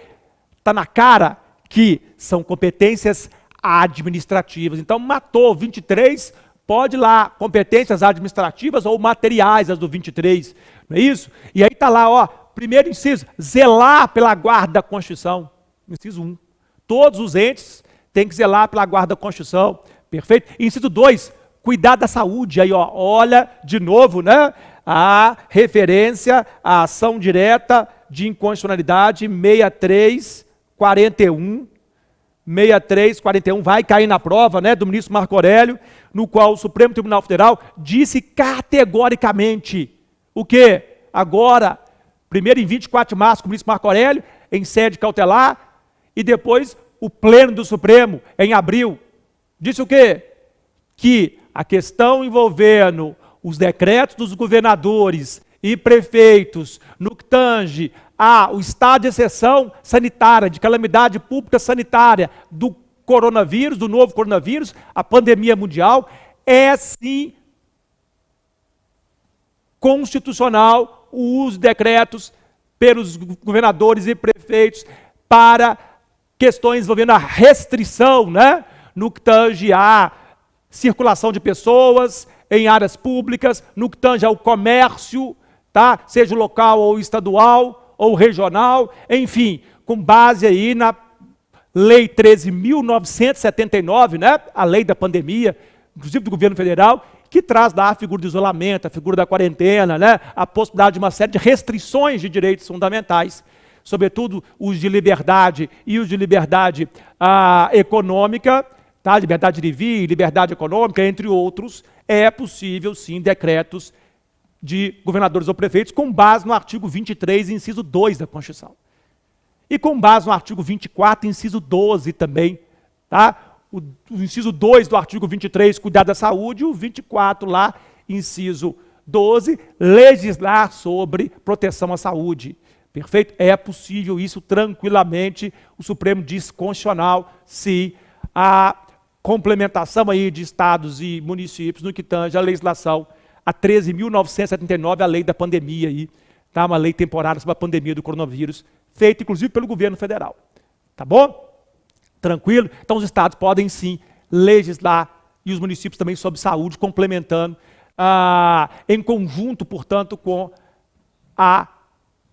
S1: está na cara que são competências administrativas. Então, matou 23 pode ir lá, competências administrativas ou materiais, as do 23, não é isso? E aí está lá, ó, primeiro inciso, zelar pela guarda da Constituição, inciso 1. Todos os entes têm que zelar pela guarda da Constituição, perfeito? Inciso 2, cuidar da saúde, aí ó, olha de novo, né? A referência à ação direta de inconstitucionalidade 6341, 6341 vai cair na prova, né, do ministro Marco Aurélio, no qual o Supremo Tribunal Federal disse categoricamente o quê? Agora, primeiro em 24 de março, com o ministro Marco Aurélio, em sede cautelar, e depois o pleno do Supremo, em abril, disse o quê? Que a questão envolvendo os decretos dos governadores e prefeitos, no que tange ao estado de exceção sanitária, de calamidade pública sanitária do coronavírus, do novo coronavírus, a pandemia mundial, é sim constitucional o uso de decretos pelos governadores e prefeitos para questões envolvendo a restrição, né, no que tange à circulação de pessoas em áreas públicas, no que tange ao comércio, tá? Seja local ou estadual ou regional, enfim, com base aí na Lei 13.979, né? A lei da pandemia, inclusive do governo federal, que traz lá a figura do isolamento, a figura da quarentena, né? A possibilidade de uma série de restrições de direitos fundamentais, sobretudo os de liberdade e os de liberdade econômica, tá? Liberdade de vir, liberdade econômica, entre outros. É possível, sim, decretos de governadores ou prefeitos com base no artigo 23, inciso 2 da Constituição. E com base no artigo 24, inciso 12 também, tá? O inciso 2 do artigo 23, cuidar da saúde, e o 24 lá, inciso 12, legislar sobre proteção à saúde. Perfeito? É possível isso tranquilamente, o Supremo diz constitucional, se a complementação aí de estados e municípios no que tange a legislação, a 13.979, a lei da pandemia aí, tá? Uma lei temporária sobre a pandemia do coronavírus, feita inclusive pelo governo federal. Tá bom? Tranquilo? Então os estados podem sim legislar e os municípios também sobre saúde, complementando, em conjunto, portanto, com a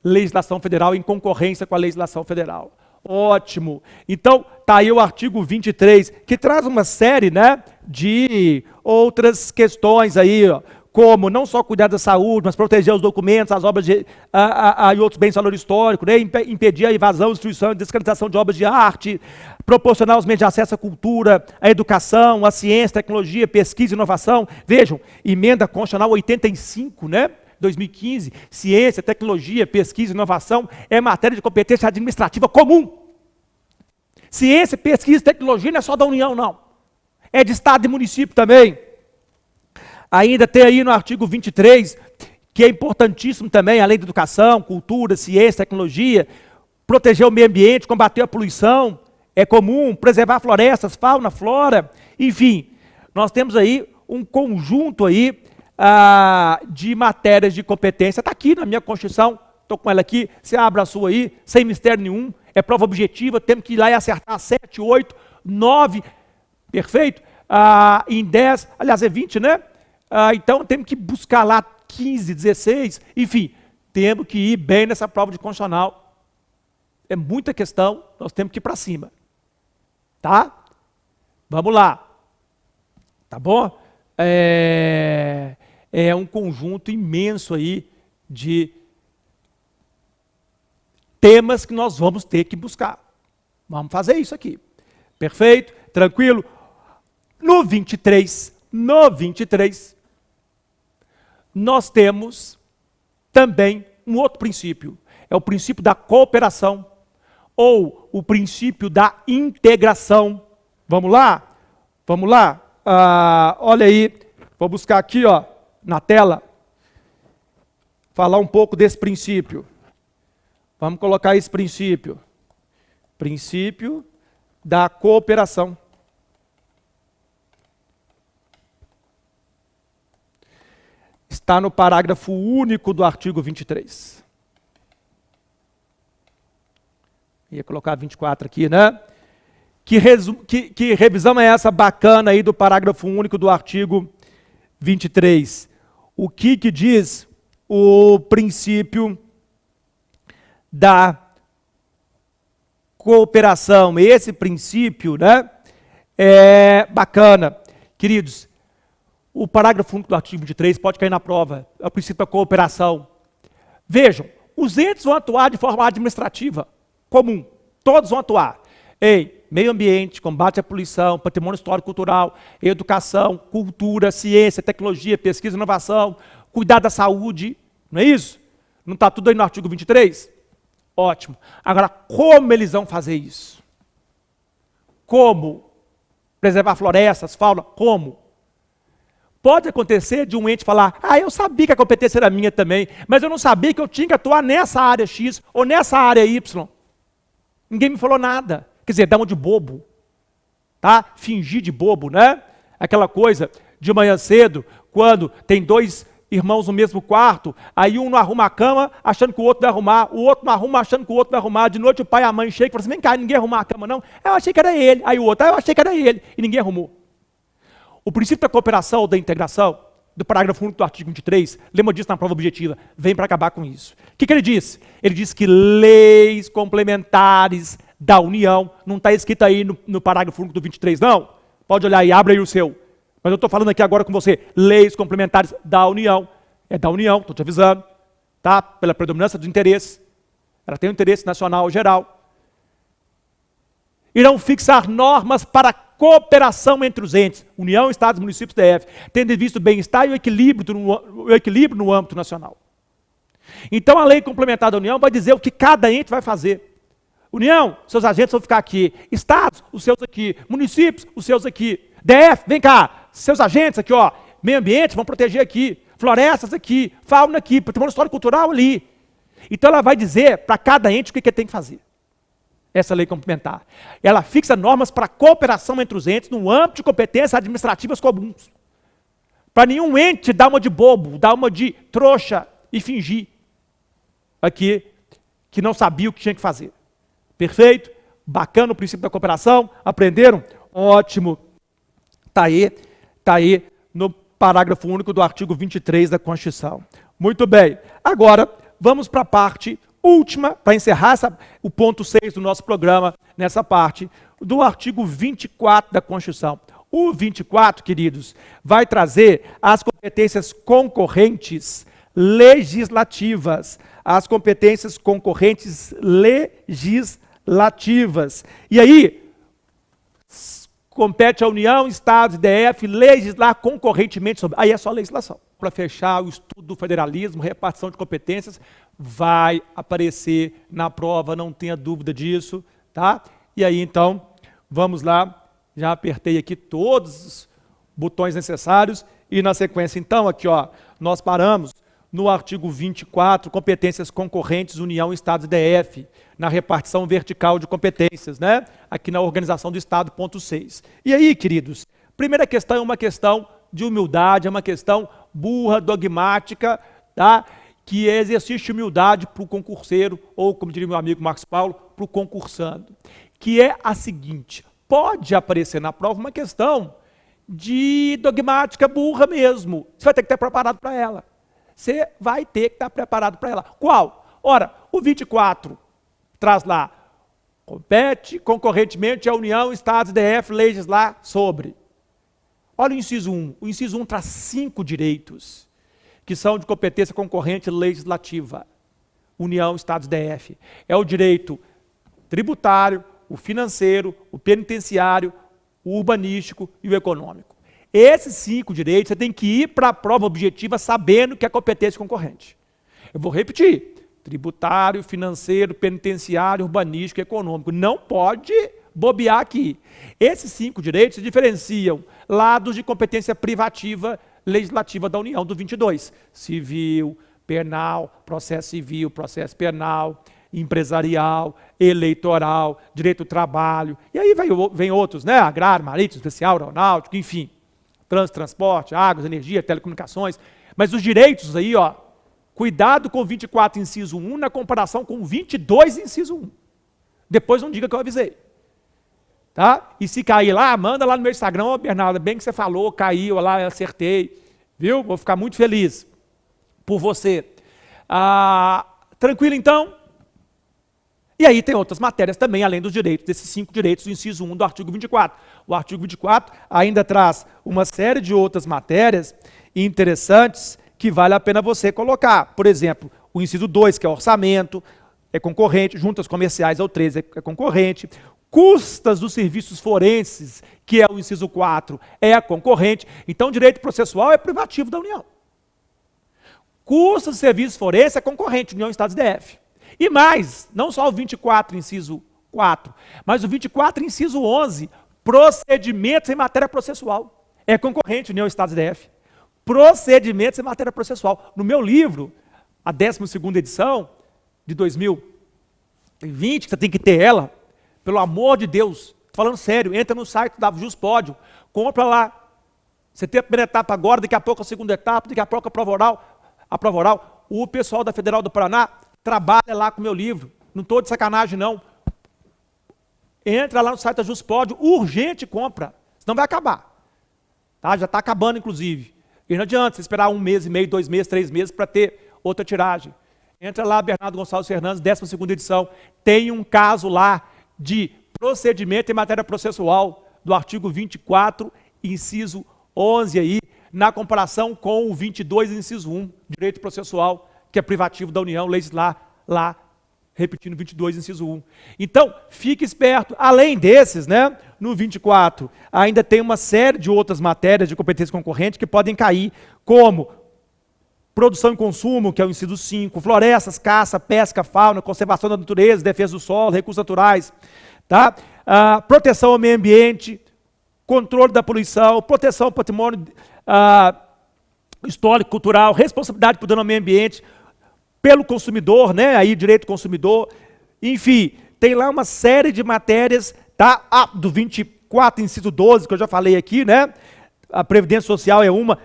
S1: legislação federal, em concorrência com a legislação federal. Ótimo. Então, está aí o artigo 23, que traz uma série, né, de outras questões aí, ó, como não só cuidar da saúde, mas proteger os documentos, as obras e outros bens de valor histórico, né, impedir a invasão, destruição e descreditação de obras de arte, proporcionar os meios de acesso à cultura, à educação, à ciência, tecnologia, pesquisa e inovação. Vejam, emenda constitucional 85, né? 2015, ciência, tecnologia, pesquisa e inovação é matéria de competência administrativa comum. Ciência, pesquisa e tecnologia não é só da União, não. É de Estado e município também. Ainda tem aí no artigo 23, que é importantíssimo também, além da educação, cultura, ciência, tecnologia, proteger o meio ambiente, combater a poluição, é comum, preservar florestas, fauna, flora, enfim. Nós temos aí um conjunto aí de matérias de competência, está aqui na minha Constituição, estou com ela aqui, você abre a sua aí, sem mistério nenhum, é prova objetiva, temos que ir lá e acertar 7, 8, 9, perfeito? Em 10, aliás é 20, né? Então temos que buscar lá 15, 16, enfim, temos que ir bem nessa prova de constitucional. É muita questão, nós temos que ir para cima. Tá? Vamos lá. Tá bom? É um conjunto imenso aí de temas que nós vamos ter que buscar. Vamos fazer isso aqui. Perfeito? Tranquilo? No 23, nós temos também um outro princípio. É o princípio da cooperação ou o princípio da integração. Vamos lá? Vamos lá? Olha aí, vou buscar aqui, ó, na tela, falar um pouco desse princípio. Vamos colocar esse princípio. Princípio da cooperação. Está no parágrafo único do artigo 23. Ia colocar 24 aqui, né? Que revisão é essa bacana aí do parágrafo único do artigo 23. O que diz o princípio da cooperação? Esse princípio, né, é bacana. Queridos, o parágrafo único do artigo 23 pode cair na prova. É o princípio da cooperação. Vejam, os entes vão atuar de forma administrativa comum. Todos vão atuar em meio ambiente, combate à poluição, patrimônio histórico e cultural, educação, cultura, ciência, tecnologia, pesquisa e inovação, cuidar da saúde, não é isso? Não está tudo aí no artigo 23? Ótimo. Agora, como eles vão fazer isso? Como? Preservar florestas, fauna, como? Pode acontecer de um ente falar, eu sabia que a competência era minha também, mas eu não sabia que eu tinha que atuar nessa área X ou nessa área Y. Ninguém me falou nada. Quer dizer, dá uma de bobo, tá? Fingir de bobo, né? Aquela coisa de manhã cedo, quando tem dois irmãos no mesmo quarto, aí um não arruma a cama achando que o outro vai arrumar, o outro não arruma achando que o outro vai arrumar, de noite o pai e a mãe chegam e falam assim, vem cá, ninguém arrumou a cama não? Eu achei que era ele. Aí o outro, eu achei que era ele, e ninguém arrumou. O princípio da cooperação ou da integração, do parágrafo único do artigo 23, lembra disso na prova objetiva, vem para acabar com isso. O que ele diz? Ele diz que leis complementares da União, não está escrito aí no parágrafo único do 23, não. Pode olhar aí, abre aí o seu. Mas eu estou falando aqui agora com você, leis complementares da União. É da União, estou te avisando, tá? Pela predominância dos interesses. Ela tem um interesse nacional geral. Irão fixar normas para cooperação entre os entes, União, Estados, Municípios, DF, tendo em vista o bem-estar e o equilíbrio no âmbito nacional. Então a lei complementar da União vai dizer o que cada ente vai fazer. União, seus agentes vão ficar aqui. Estados, os seus aqui. Municípios, os seus aqui. DF, vem cá, seus agentes aqui, ó. Meio ambiente, vão proteger aqui. Florestas aqui, fauna aqui, patrimônio histórico e cultural ali. Então ela vai dizer para cada ente o que tem que fazer. Essa lei complementar. Ela fixa normas para cooperação entre os entes no âmbito de competências administrativas comuns. Para nenhum ente dar uma de bobo, dar uma de trouxa e fingir aqui que não sabia o que tinha que fazer. Perfeito? Bacana o princípio da cooperação? Aprenderam? Ótimo. Está aí no parágrafo único do artigo 23 da Constituição. Muito bem. Agora, vamos para a parte última, para encerrar o ponto 6 do nosso programa, nessa parte, do artigo 24 da Constituição. O 24, queridos, vai trazer as competências concorrentes legislativas. As competências concorrentes legislativas. E aí, compete à União, Estados e DF legislar concorrentemente sobre... Aí é só legislação. Para fechar o estudo do federalismo, repartição de competências, vai aparecer na prova, não tenha dúvida disso, tá? E aí, então, vamos lá. Já apertei aqui todos os botões necessários e na sequência, então, aqui, ó, nós paramos no artigo 24, competências concorrentes, União, Estados e DF, na repartição vertical de competências, né? Aqui na organização do Estado, ponto 6. E aí, queridos, primeira questão é uma questão de humildade, é uma questão burra, dogmática, tá? Que é exercício de humildade para o concurseiro, ou, como diria meu amigo Marcos Paulo, para o concursando. Que é a seguinte, pode aparecer na prova uma questão de dogmática burra mesmo. Você vai ter que estar preparado para ela. Você vai ter que estar preparado para ela. Qual? Ora, o 24 traz lá, compete concorrentemente a União, Estados e DF legislar sobre. Olha o inciso 1. O inciso 1 traz 5 direitos, que são de competência concorrente legislativa. União, Estados e DF. É o direito tributário, o financeiro, o penitenciário, o urbanístico e o econômico. Esses 5 direitos, você tem que ir para a prova objetiva sabendo que é competência concorrente. Eu vou repetir. Tributário, financeiro, penitenciário, urbanístico e econômico. Não pode bobear aqui. Esses 5 direitos se diferenciam lados de competência privativa legislativa da União, do 22. Civil, penal, processo penal, empresarial, eleitoral, direito do trabalho. E aí vem outros, né? Agrário, marítimo, especial, aeronáutico, enfim. Trânsito, transporte, águas, energia, telecomunicações. Mas os direitos aí, ó, cuidado com o 24, inciso 1, na comparação com o 22, inciso 1. Depois não diga que eu avisei. Tá? E se cair lá, manda lá no meu Instagram, Bernardo, bem que você falou, caiu lá, eu acertei. Viu? Vou ficar muito feliz por você. Tranquilo, então? E aí tem outras matérias também, além dos direitos, desses 5 direitos do inciso 1 do artigo 24. O artigo 24 ainda traz uma série de outras matérias interessantes que vale a pena você colocar. Por exemplo, o inciso 2, que é orçamento, é concorrente, juntas comerciais é o 13, é concorrente. Custas dos serviços forenses, que é o inciso 4, é concorrente. Então, o direito processual é privativo da União. Custas dos serviços forenses é concorrente, União, Estados e DF. E mais, não só o 24, inciso 4, mas o 24, inciso 11, procedimentos em matéria processual. É concorrente, União, Estados e DF. Procedimentos em matéria processual. No meu livro, a 12ª edição, de 2020, que você tem que ter ela, pelo amor de Deus, falando sério, entra no site da Juspódio, compra lá. Você tem a primeira etapa agora, daqui a pouco a segunda etapa, daqui a pouco a prova oral. O pessoal da Federal do Paraná trabalha lá com o meu livro. Não estou de sacanagem, não. Entra lá no site da Juspódio, urgente compra, senão vai acabar. Tá? Já está acabando, inclusive. E não adianta você esperar 1 mês e meio, 2 meses, 3 meses para ter outra tiragem. Entra lá, Bernardo Gonçalves Fernandes, 12ª edição. Tem um caso lá de procedimento em matéria processual do artigo 24, inciso 11 aí, na comparação com o 22, inciso 1, direito processual, que é privativo da União, legislar lá, repetindo 22, inciso 1. Então, fique esperto. Além desses, né, no 24, ainda tem uma série de outras matérias de competência concorrente que podem cair, como produção e consumo, que é o inciso 5, florestas, caça, pesca, fauna, conservação da natureza, defesa do solo, recursos naturais, tá? Proteção ao meio ambiente, controle da poluição, proteção ao patrimônio histórico, cultural, responsabilidade por dano ao meio ambiente, pelo consumidor, né? Aí direito do consumidor, enfim, tem lá uma série de matérias, tá? Do 24, inciso 12, que eu já falei aqui, né? A Previdência Social é uma,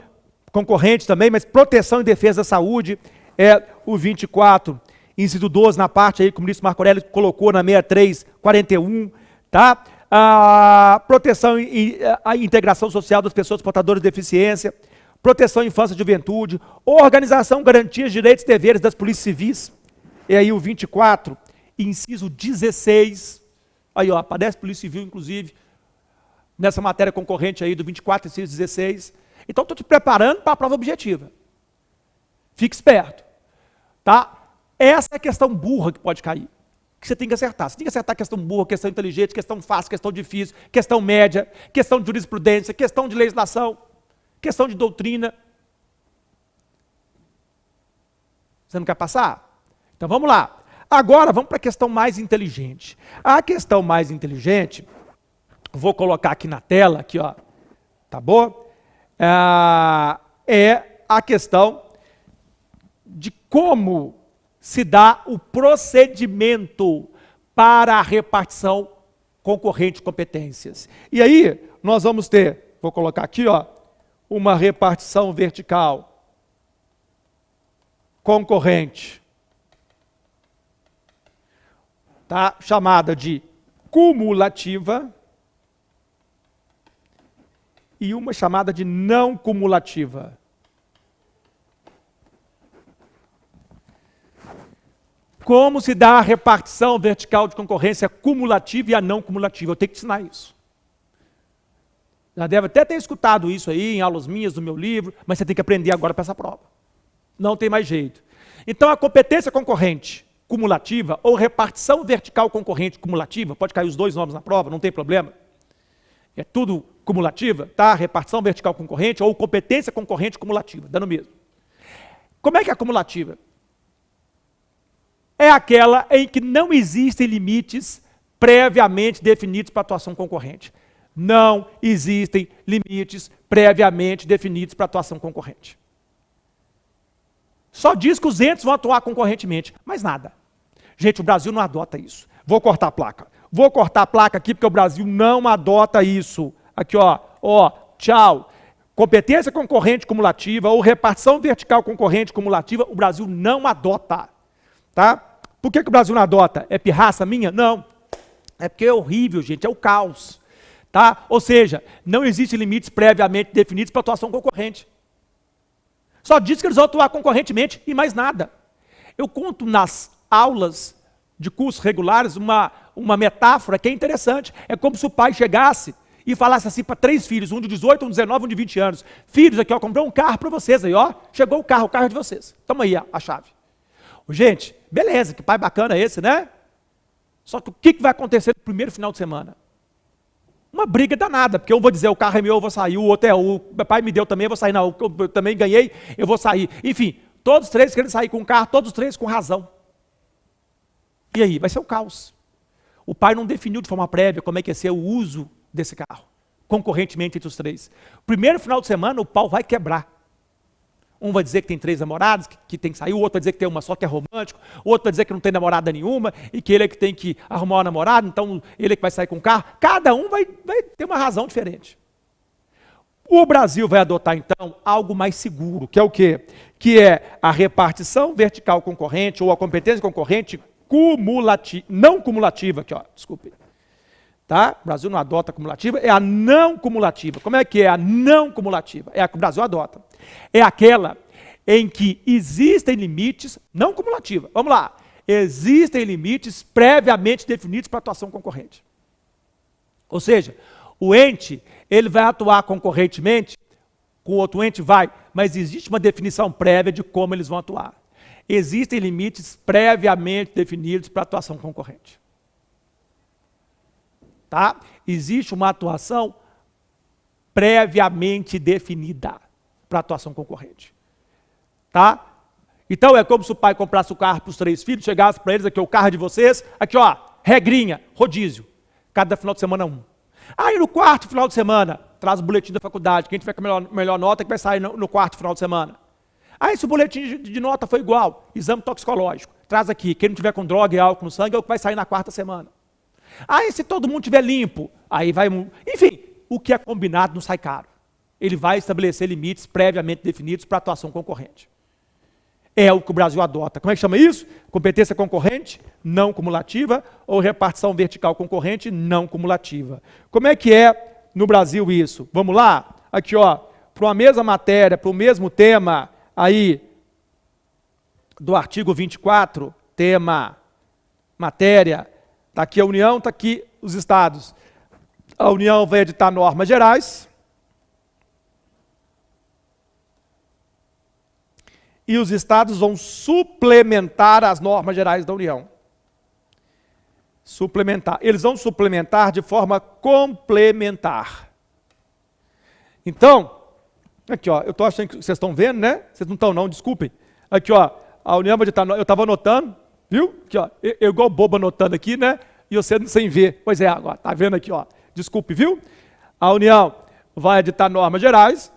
S1: concorrente também, mas proteção e defesa da saúde é o 24, inciso 12, na parte aí que o ministro Marco Aurélio colocou na 6341, tá? A proteção e a integração social das pessoas portadoras de deficiência, proteção à infância e juventude, organização, garantias, direitos e deveres das polícias civis, é aí o 24, inciso 16, aí ó, aparece Polícia Civil, inclusive, nessa matéria concorrente aí do 24, inciso 16. Então, estou te preparando para a prova objetiva. Fique esperto. Tá? Essa é a questão burra que pode cair, que você tem que acertar. Você tem que acertar a questão burra, questão inteligente, questão fácil, questão difícil, questão média, questão de jurisprudência, questão de legislação, questão de doutrina. Você não quer passar? Então, vamos lá. Agora, vamos para a questão mais inteligente. A questão mais inteligente, vou colocar aqui na tela, aqui, ó, tá bom? É a questão de como se dá o procedimento para a repartição concorrente de competências. E aí, nós vamos ter, vou colocar aqui, ó, uma repartição vertical concorrente, tá? Chamada de cumulativa, e uma chamada de não cumulativa. Como se dá a repartição vertical de concorrência cumulativa e a não cumulativa? Eu tenho que ensinar isso. Já deve até ter escutado isso aí em aulas minhas do meu livro, mas você tem que aprender agora para essa prova. Não tem mais jeito. Então, a competência concorrente cumulativa ou repartição vertical concorrente cumulativa, pode cair os dois nomes na prova, não tem problema. É tudo cumulativa, tá? Repartição vertical concorrente ou competência concorrente cumulativa, dando mesmo. Como é que é a cumulativa? É aquela em que não existem limites previamente definidos para a atuação concorrente. Não existem limites previamente definidos para a atuação concorrente. Só diz que os entes vão atuar concorrentemente, mas nada. Gente, o Brasil não adota isso. Vou cortar a placa. Vou cortar a placa aqui porque o Brasil não adota isso. Aqui, ó, tchau. Competência concorrente cumulativa ou repartição vertical concorrente cumulativa, o Brasil não adota. Tá? Por que o Brasil não adota? É pirraça minha? Não. É porque é horrível, gente, é o caos. Tá? Ou seja, não existem limites previamente definidos para atuação concorrente. Só diz que eles vão atuar concorrentemente e mais nada. Eu conto nas aulas de cursos regulares uma metáfora que é interessante. É como se o pai chegasse e falasse assim para 3 filhos, um de 18, um de 19, um de 20 anos. Filhos, aqui ó, comprei um carro para vocês aí, ó. Chegou o carro é de vocês. Toma aí a chave. Gente, beleza, que pai bacana esse, né? Só que o que vai acontecer no primeiro final de semana? Uma briga danada, porque eu vou dizer, o carro é meu, eu vou sair, o outro é o meu pai me deu também, eu vou sair, não, eu também ganhei, eu vou sair. Enfim, todos os 3 querem sair com o carro, todos os 3 com razão. E aí, vai ser o caos. O pai não definiu de forma prévia como é que ia ser o uso desse carro, concorrentemente entre os 3. Primeiro final de semana, o pau vai quebrar. Um vai dizer que tem 3 namoradas, que tem que sair, o outro vai dizer que tem uma só que é romântico, o outro vai dizer que não tem namorada nenhuma, e que ele é que tem que arrumar uma namorada, então ele é que vai sair com o carro. Cada um vai ter uma razão diferente. O Brasil vai adotar, então, algo mais seguro, que é o quê? Que é a repartição vertical concorrente, ou a competência concorrente não cumulativa, aqui ó, desculpe. Tá? O Brasil não adota a cumulativa, é a não cumulativa. Como é que é a não cumulativa? É a que o Brasil adota. É aquela em que existem limites, não cumulativa. Vamos lá. Existem limites previamente definidos para atuação concorrente. Ou seja, o ente, ele vai atuar concorrentemente, com o outro ente vai, mas existe uma definição prévia de como eles vão atuar. Existem limites previamente definidos para atuação concorrente. Tá? Existe uma atuação previamente definida para atuação concorrente. Tá? Então é como se o pai comprasse o carro para os 3 filhos, chegasse para eles, aqui o carro é de vocês, aqui ó, regrinha, rodízio, cada final de semana um. Aí no 4º final de semana, traz o boletim da faculdade, quem tiver com a melhor nota que vai sair no 4º final de semana. Aí se o boletim de nota foi igual, exame toxicológico, traz aqui, quem não tiver com droga e álcool no sangue é o que vai sair na 4ª semana. Aí se todo mundo estiver limpo, aí vai... Enfim, o que é combinado não sai caro. Ele vai estabelecer limites previamente definidos para atuação concorrente. É o que o Brasil adota. Como é que chama isso? Competência concorrente não cumulativa ou repartição vertical concorrente não cumulativa. Como é que é no Brasil isso? Vamos lá? Aqui, ó, para uma mesma matéria, para o mesmo tema, aí, do artigo 24, tema, matéria, está aqui a União, está aqui os estados. A União vai editar normas gerais. E os estados vão suplementar as normas gerais da União. Suplementar. Eles vão suplementar de forma complementar. Então, aqui ó, eu estou achando que vocês estão vendo, né? Vocês não estão não, desculpem. Aqui ó, a União vai editar, eu estava anotando, viu? Aqui ó, eu igual bobo anotando aqui, né? E você sem ver. Pois é, agora, tá vendo aqui ó, desculpe, viu? A União vai editar normas gerais.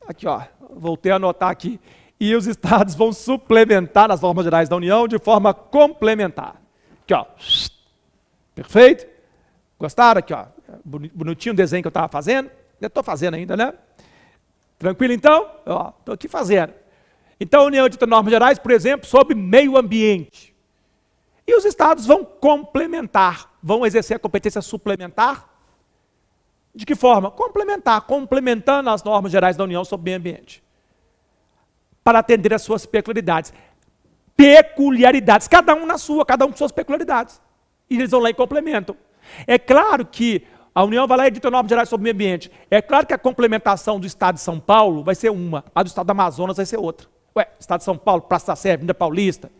S1: Aqui ó, voltei a anotar aqui. E os estados vão suplementar as normas gerais da União de forma complementar. Aqui, ó. Perfeito? Gostaram? Aqui, ó. Bonitinho o desenho que eu estava fazendo. Eu estou fazendo ainda, né? Tranquilo, então? Ó, estou aqui fazendo. Então, a União edita normas gerais, por exemplo, sobre meio ambiente. E os estados vão complementar, vão exercer a competência suplementar. De que forma? Complementar, complementando as normas gerais da União sobre meio ambiente. Para atender às suas peculiaridades. Peculiaridades, cada um na sua, cada um com suas peculiaridades. E eles vão lá e complementam. É claro que a União vai lá e edita normas gerais sobre o meio ambiente. É claro que a complementação do Estado de São Paulo vai ser uma, a do Estado do Amazonas vai ser outra. Ué, Estado de São Paulo, Praça da Sé, Avenida Paulista.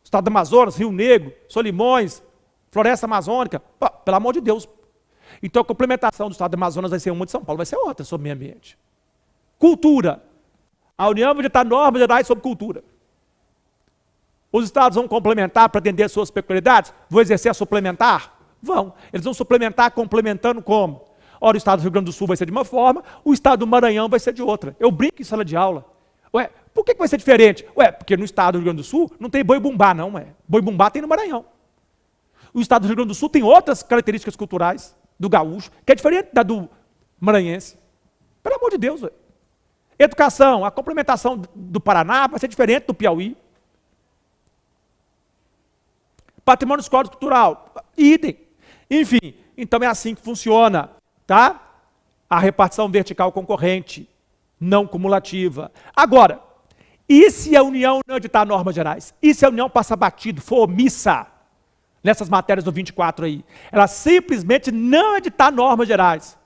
S1: Estado do Amazonas, Rio Negro, Solimões, Floresta Amazônica. Pô, pelo amor de Deus. Então a complementação do Estado do Amazonas vai ser uma, de São Paulo vai ser outra sobre o meio ambiente. Cultura. A União vai editar normas gerais sobre cultura. Os estados vão complementar para atender as suas peculiaridades? Vão exercer a suplementar? Vão. Eles vão suplementar complementando como? Ora, o estado do Rio Grande do Sul vai ser de uma forma, o estado do Maranhão vai ser de outra. Eu brinco em sala de aula. Ué, por que vai ser diferente? Ué, porque no estado do Rio Grande do Sul não tem boi-bumbá, não. Ué. Boi-bumbá tem no Maranhão. O estado do Rio Grande do Sul tem outras características culturais do gaúcho, que é diferente da do maranhense. Pelo amor de Deus, ué. Educação, a complementação do Paraná vai ser diferente do Piauí. Patrimônio histórico cultural, idem. Enfim, então é assim que funciona, tá? A repartição vertical concorrente. não cumulativa. Agora, e se a União não editar normas gerais? E se a União passar batido, for omissa nessas matérias do 24 aí? Ela simplesmente não editar normas gerais.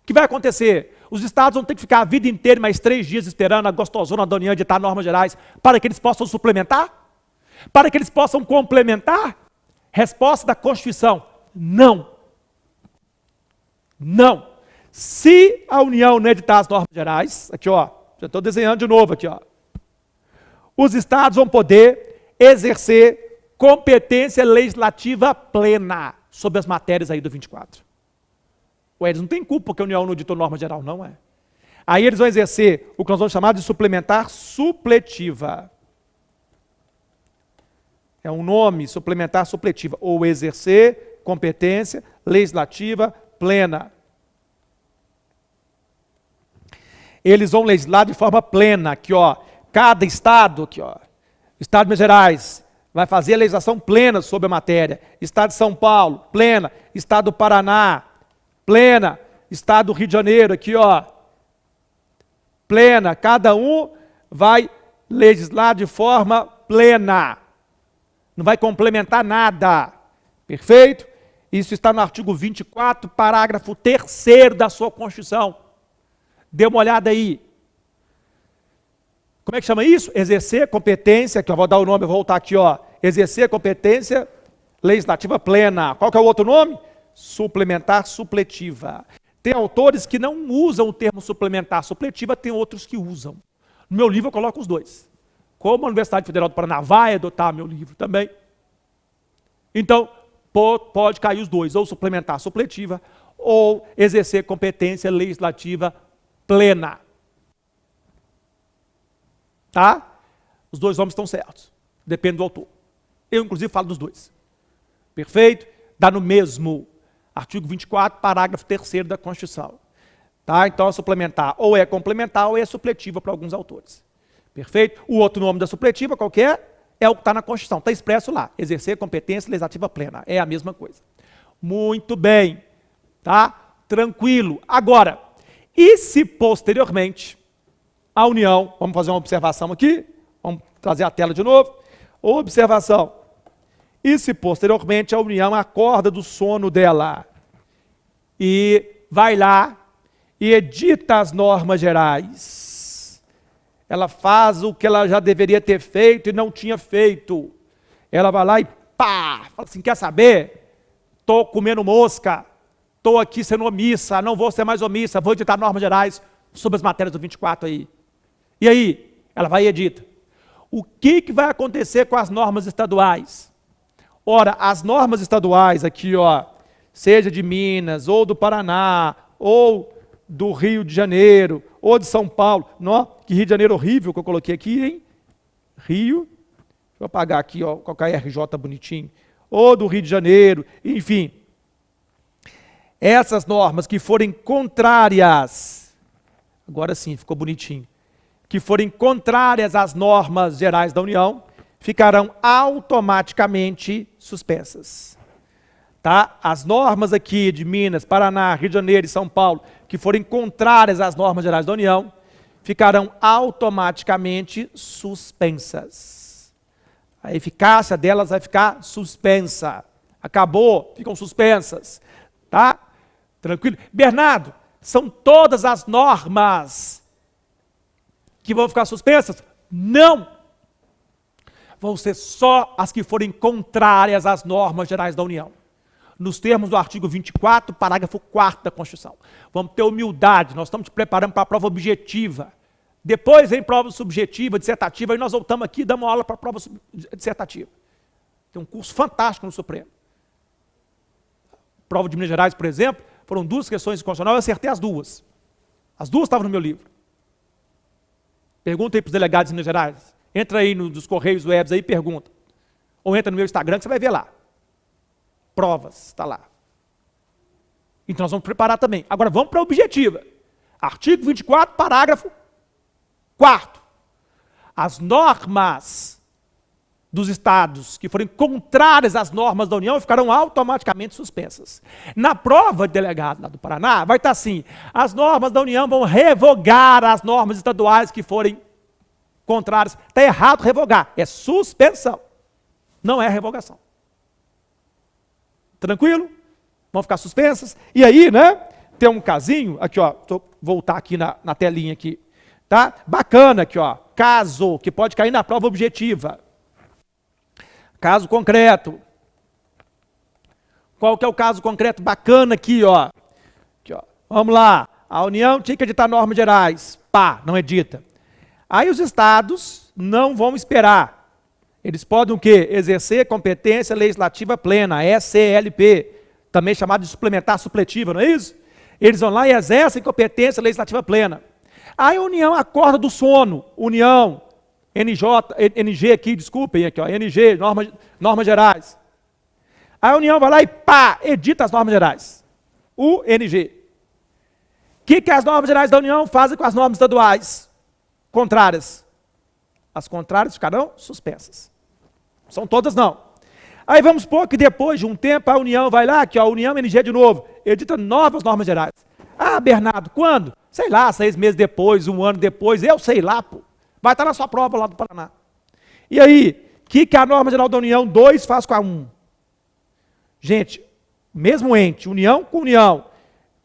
S1: O que vai acontecer? Os estados vão ter que ficar a vida inteira, mais 3 dias esperando a gostosona da União editar normas gerais para que eles possam suplementar? Para que eles possam complementar? Resposta da Constituição: não. Não. Se a União não editar as normas gerais, aqui ó, já estou desenhando de novo aqui ó, os estados vão poder exercer competência legislativa plena sobre as matérias aí do 24. Ué, eles não têm culpa porque a União não editou norma geral, não é? Aí eles vão exercer o que nós vamos chamar de suplementar supletiva. É um nome, suplementar supletiva. Ou exercer competência legislativa plena. Eles vão legislar de forma plena, aqui ó, cada estado, aqui ó, Estado de Minas Gerais, vai fazer a legislação plena sobre a matéria. Estado de São Paulo, plena. Estado do Paraná, plena. Estado do Rio de Janeiro, aqui ó, plena. Cada um vai legislar de forma plena. Não vai complementar nada. Perfeito? Isso está no artigo 24, parágrafo 3º da sua Constituição. Dê uma olhada aí. Como é que chama isso? Exercer competência, que eu vou dar o nome, eu vou voltar aqui, ó. Exercer competência legislativa plena. Qual que é o outro nome? Suplementar supletiva. Tem autores que não usam o termo suplementar supletiva, tem outros que usam. No meu livro eu coloco os dois. Como a Universidade Federal do Paraná vai adotar meu livro também. Então, pode cair os dois, ou suplementar supletiva, ou exercer competência legislativa plena. Tá? Os dois nomes estão certos. Depende do autor. Eu, inclusive, falo dos dois. Perfeito? Dá no mesmo. Artigo 24, parágrafo 3º da Constituição. Tá? Então, é suplementar ou é complementar ou é supletiva para alguns autores. Perfeito? O outro nome da supletiva, qual que é? É o que está na Constituição. Está expresso lá. Exercer competência legislativa plena. É a mesma coisa. Muito bem. Tá? Tranquilo. Agora, e se posteriormente a União, vamos fazer uma observação aqui, vamos trazer a tela de novo, observação, e se posteriormente a União acorda do sono dela e vai lá e edita as normas gerais, ela faz o que ela já deveria ter feito e não tinha feito, ela vai lá e pá, fala assim, quer saber? Estou comendo mosca, estou aqui sendo omissa, não vou ser mais omissa, vou editar normas gerais sobre as matérias do 24 aí. E aí? Ela vai e edita. O que vai acontecer com as normas estaduais? Ora, as normas estaduais aqui, ó, seja de Minas, ou do Paraná, ou do Rio de Janeiro, ou de São Paulo, não, que Rio de Janeiro horrível que eu coloquei aqui, hein? Rio, deixa eu apagar aqui, ó, colocar RJ bonitinho, ou do Rio de Janeiro, enfim. Essas normas que forem contrárias, agora sim, ficou bonitinho, que forem contrárias às normas gerais da União, ficarão automaticamente suspensas. Tá? As normas aqui de Minas, Paraná, Rio de Janeiro e São Paulo, que forem contrárias às normas gerais da União, ficarão automaticamente suspensas. A eficácia delas vai ficar suspensa. Acabou, ficam suspensas. Tá? Tranquilo? Bernardo, são todas as normas que vão ficar suspensas? Não! Vão ser só as que forem contrárias às normas gerais da União. Nos termos do artigo 24, parágrafo 4º da Constituição. Vamos ter humildade, nós estamos te preparando para a prova objetiva. Depois vem prova subjetiva, dissertativa, e nós voltamos aqui e damos uma aula para a prova dissertativa. Tem um curso fantástico no Supremo. Prova de Minas Gerais, por exemplo, foram 2 questões de constitucional, eu acertei as 2. As 2 estavam no meu livro. Pergunta aí para os delegados de Minas Gerais. Entra aí nos Correios Webs aí e pergunta. Ou entra no meu Instagram que você vai ver lá. Provas, está lá. Então nós vamos preparar também. Agora vamos para a objetiva. Artigo 24, parágrafo 4º. As normas dos estados que forem contrárias às normas da União ficarão automaticamente suspensas. Na prova de delegado lá do Paraná, vai estar assim: as normas da União vão revogar as normas estaduais que forem contrárias. Está errado revogar, é suspensão, não é revogação. Tranquilo? Vão ficar suspensas. E aí, né, tem um casinho, aqui ó, vou voltar aqui na telinha aqui, tá? Bacana aqui ó, caso, que pode cair na prova objetiva. Caso concreto. Qual que é o caso concreto bacana aqui, ó? Aqui, ó. Vamos lá. A União tinha que editar normas gerais. Pá, não edita. Aí os estados não vão esperar. Eles podem o quê? Exercer competência legislativa plena, SLP, também chamado de suplementar supletiva, não é isso? Eles vão lá e exercem competência legislativa plena. Aí a União acorda do sono. União, NG aqui, desculpem, aqui, ó, NG, normas gerais. Aí a União vai lá e pá, edita as normas gerais. UNG. O que as normas gerais da União fazem com as normas estaduais? Contrárias. As contrárias ficarão suspensas. São todas não. Aí vamos supor que depois de um tempo a União vai lá, aqui ó, a União NG de novo, edita novas normas gerais. Ah, Bernardo, quando? Sei lá, 6 meses depois, 1 ano depois, eu sei lá, pô. Vai estar na sua prova lá do Paraná. E aí, o que a norma geral da União 2 faz com a 1? Gente, mesmo ente, União com União,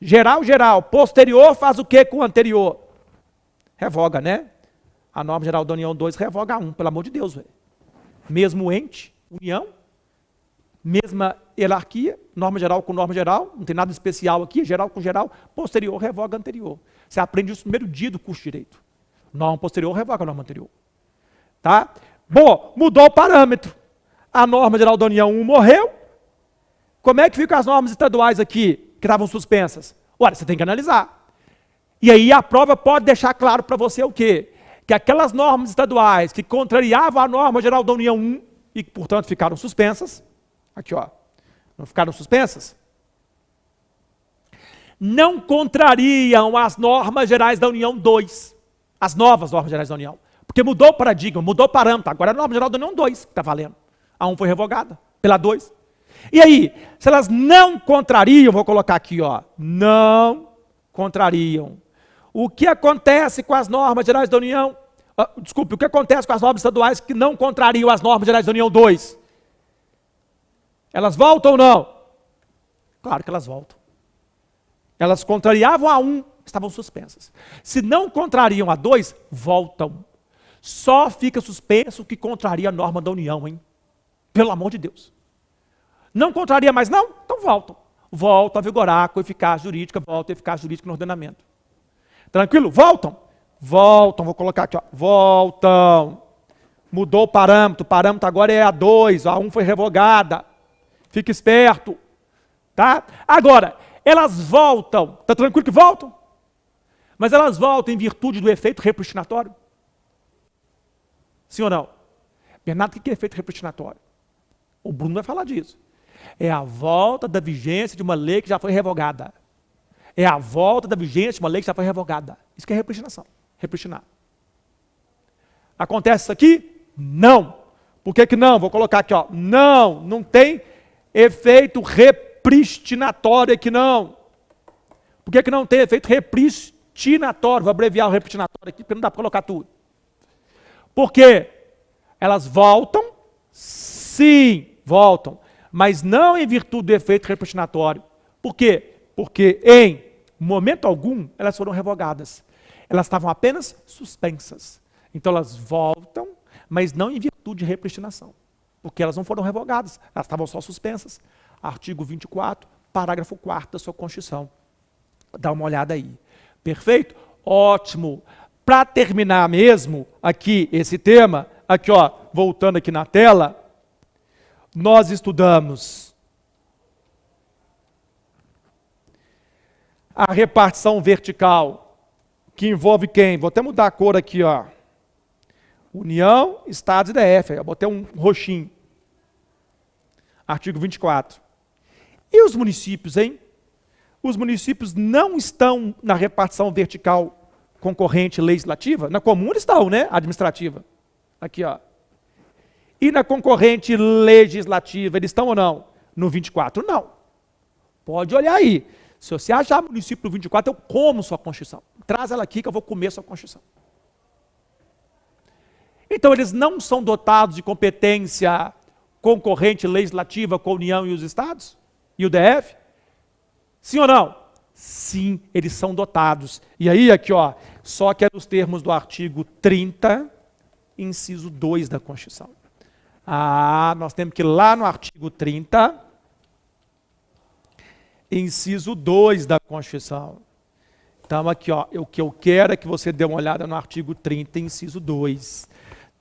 S1: geral, posterior faz o que com o anterior? Revoga, né? A norma geral da União 2 revoga a 1, pelo amor de Deus, velho. Mesmo ente, União, mesma hierarquia, norma geral com norma geral, não tem nada especial aqui, geral com geral, posterior revoga anterior. Você aprende isso no primeiro dia do curso de Direito. Norma posterior revoga a norma anterior. Tá? Bom, mudou o parâmetro. A norma geral da União 1 morreu. Como é que ficam as normas estaduais aqui, que estavam suspensas? Olha, você tem que analisar. E aí a prova pode deixar claro para você o quê? Que aquelas normas estaduais que contrariavam a norma geral da União 1 e que, portanto, ficaram suspensas, aqui ó, não ficaram suspensas, não contrariam as normas gerais da União 2, as novas normas gerais da União, porque mudou o paradigma, mudou o parâmetro, agora é a norma geral da União 2 que está valendo, a 1 foi revogada pela 2. E aí, se elas não contrariam, vou colocar aqui ó, não contrariam, o que acontece com as normas gerais da União, desculpe, o que acontece com as normas estaduais que não contrariam as normas gerais da União 2? Elas voltam ou não? Claro que elas voltam. Elas contrariavam a 1, estavam suspensas. Se não contrariam a 2, voltam. Só fica suspenso o que contraria a norma da União, hein? Pelo amor de Deus. Não contraria mais não? Então voltam. Voltam a vigorar com eficácia jurídica, voltam a eficácia jurídica no ordenamento. Tranquilo? Voltam? Voltam, vou colocar aqui, ó. Voltam. Mudou o parâmetro agora é a 2, a 1 foi revogada. Fique esperto, tá? Agora, elas voltam, tá tranquilo que voltam? Mas elas voltam em virtude do efeito repristinatório? Sim ou não? Bernardo, o que é efeito repristinatório? O Bruno vai falar disso. É a volta da vigência de uma lei que já foi revogada. É a volta da vigência de uma lei que já foi revogada. Isso que é repristinação. Repristinar. Acontece isso aqui? Não. Por que não? Vou colocar aqui, ó. Não tem efeito repristinatório aqui não. Por que não tem efeito repristinatório? Vou abreviar o repristinatório aqui, porque não dá para colocar tudo. Por quê? Elas voltam? Sim, voltam. Mas não em virtude do efeito repristinatório. Por quê? Porque em momento algum elas foram revogadas. Elas estavam apenas suspensas. Então elas voltam, mas não em virtude de repristinação. Porque elas não foram revogadas, elas estavam só suspensas. Artigo 24, parágrafo 4º da sua Constituição. Dá uma olhada aí. Perfeito? Ótimo. Para terminar mesmo aqui esse tema, aqui ó, voltando aqui na tela, nós estudamos a repartição vertical, que envolve quem? Vou até mudar a cor aqui, ó. União, Estados e DF. Eu botei um roxinho. Artigo 24. E os municípios, hein? Os municípios não estão na repartição vertical concorrente legislativa? Na comum eles estão, né? Administrativa. Aqui, ó. E na concorrente legislativa, eles estão ou não? No 24, não. Pode olhar aí. Se você achar município no 24, eu como sua Constituição. Traz ela aqui que eu vou comer sua Constituição. Então, eles não são dotados de competência concorrente legislativa com a União e os Estados? E o DF? Sim ou não? Sim, eles são dotados. E aí, aqui, ó, só que é nos termos do artigo 30, inciso 2 da Constituição. Nós temos que ir lá no artigo 30, inciso 2 da Constituição. Então, aqui, ó, o que eu quero é que você dê uma olhada no artigo 30, inciso 2.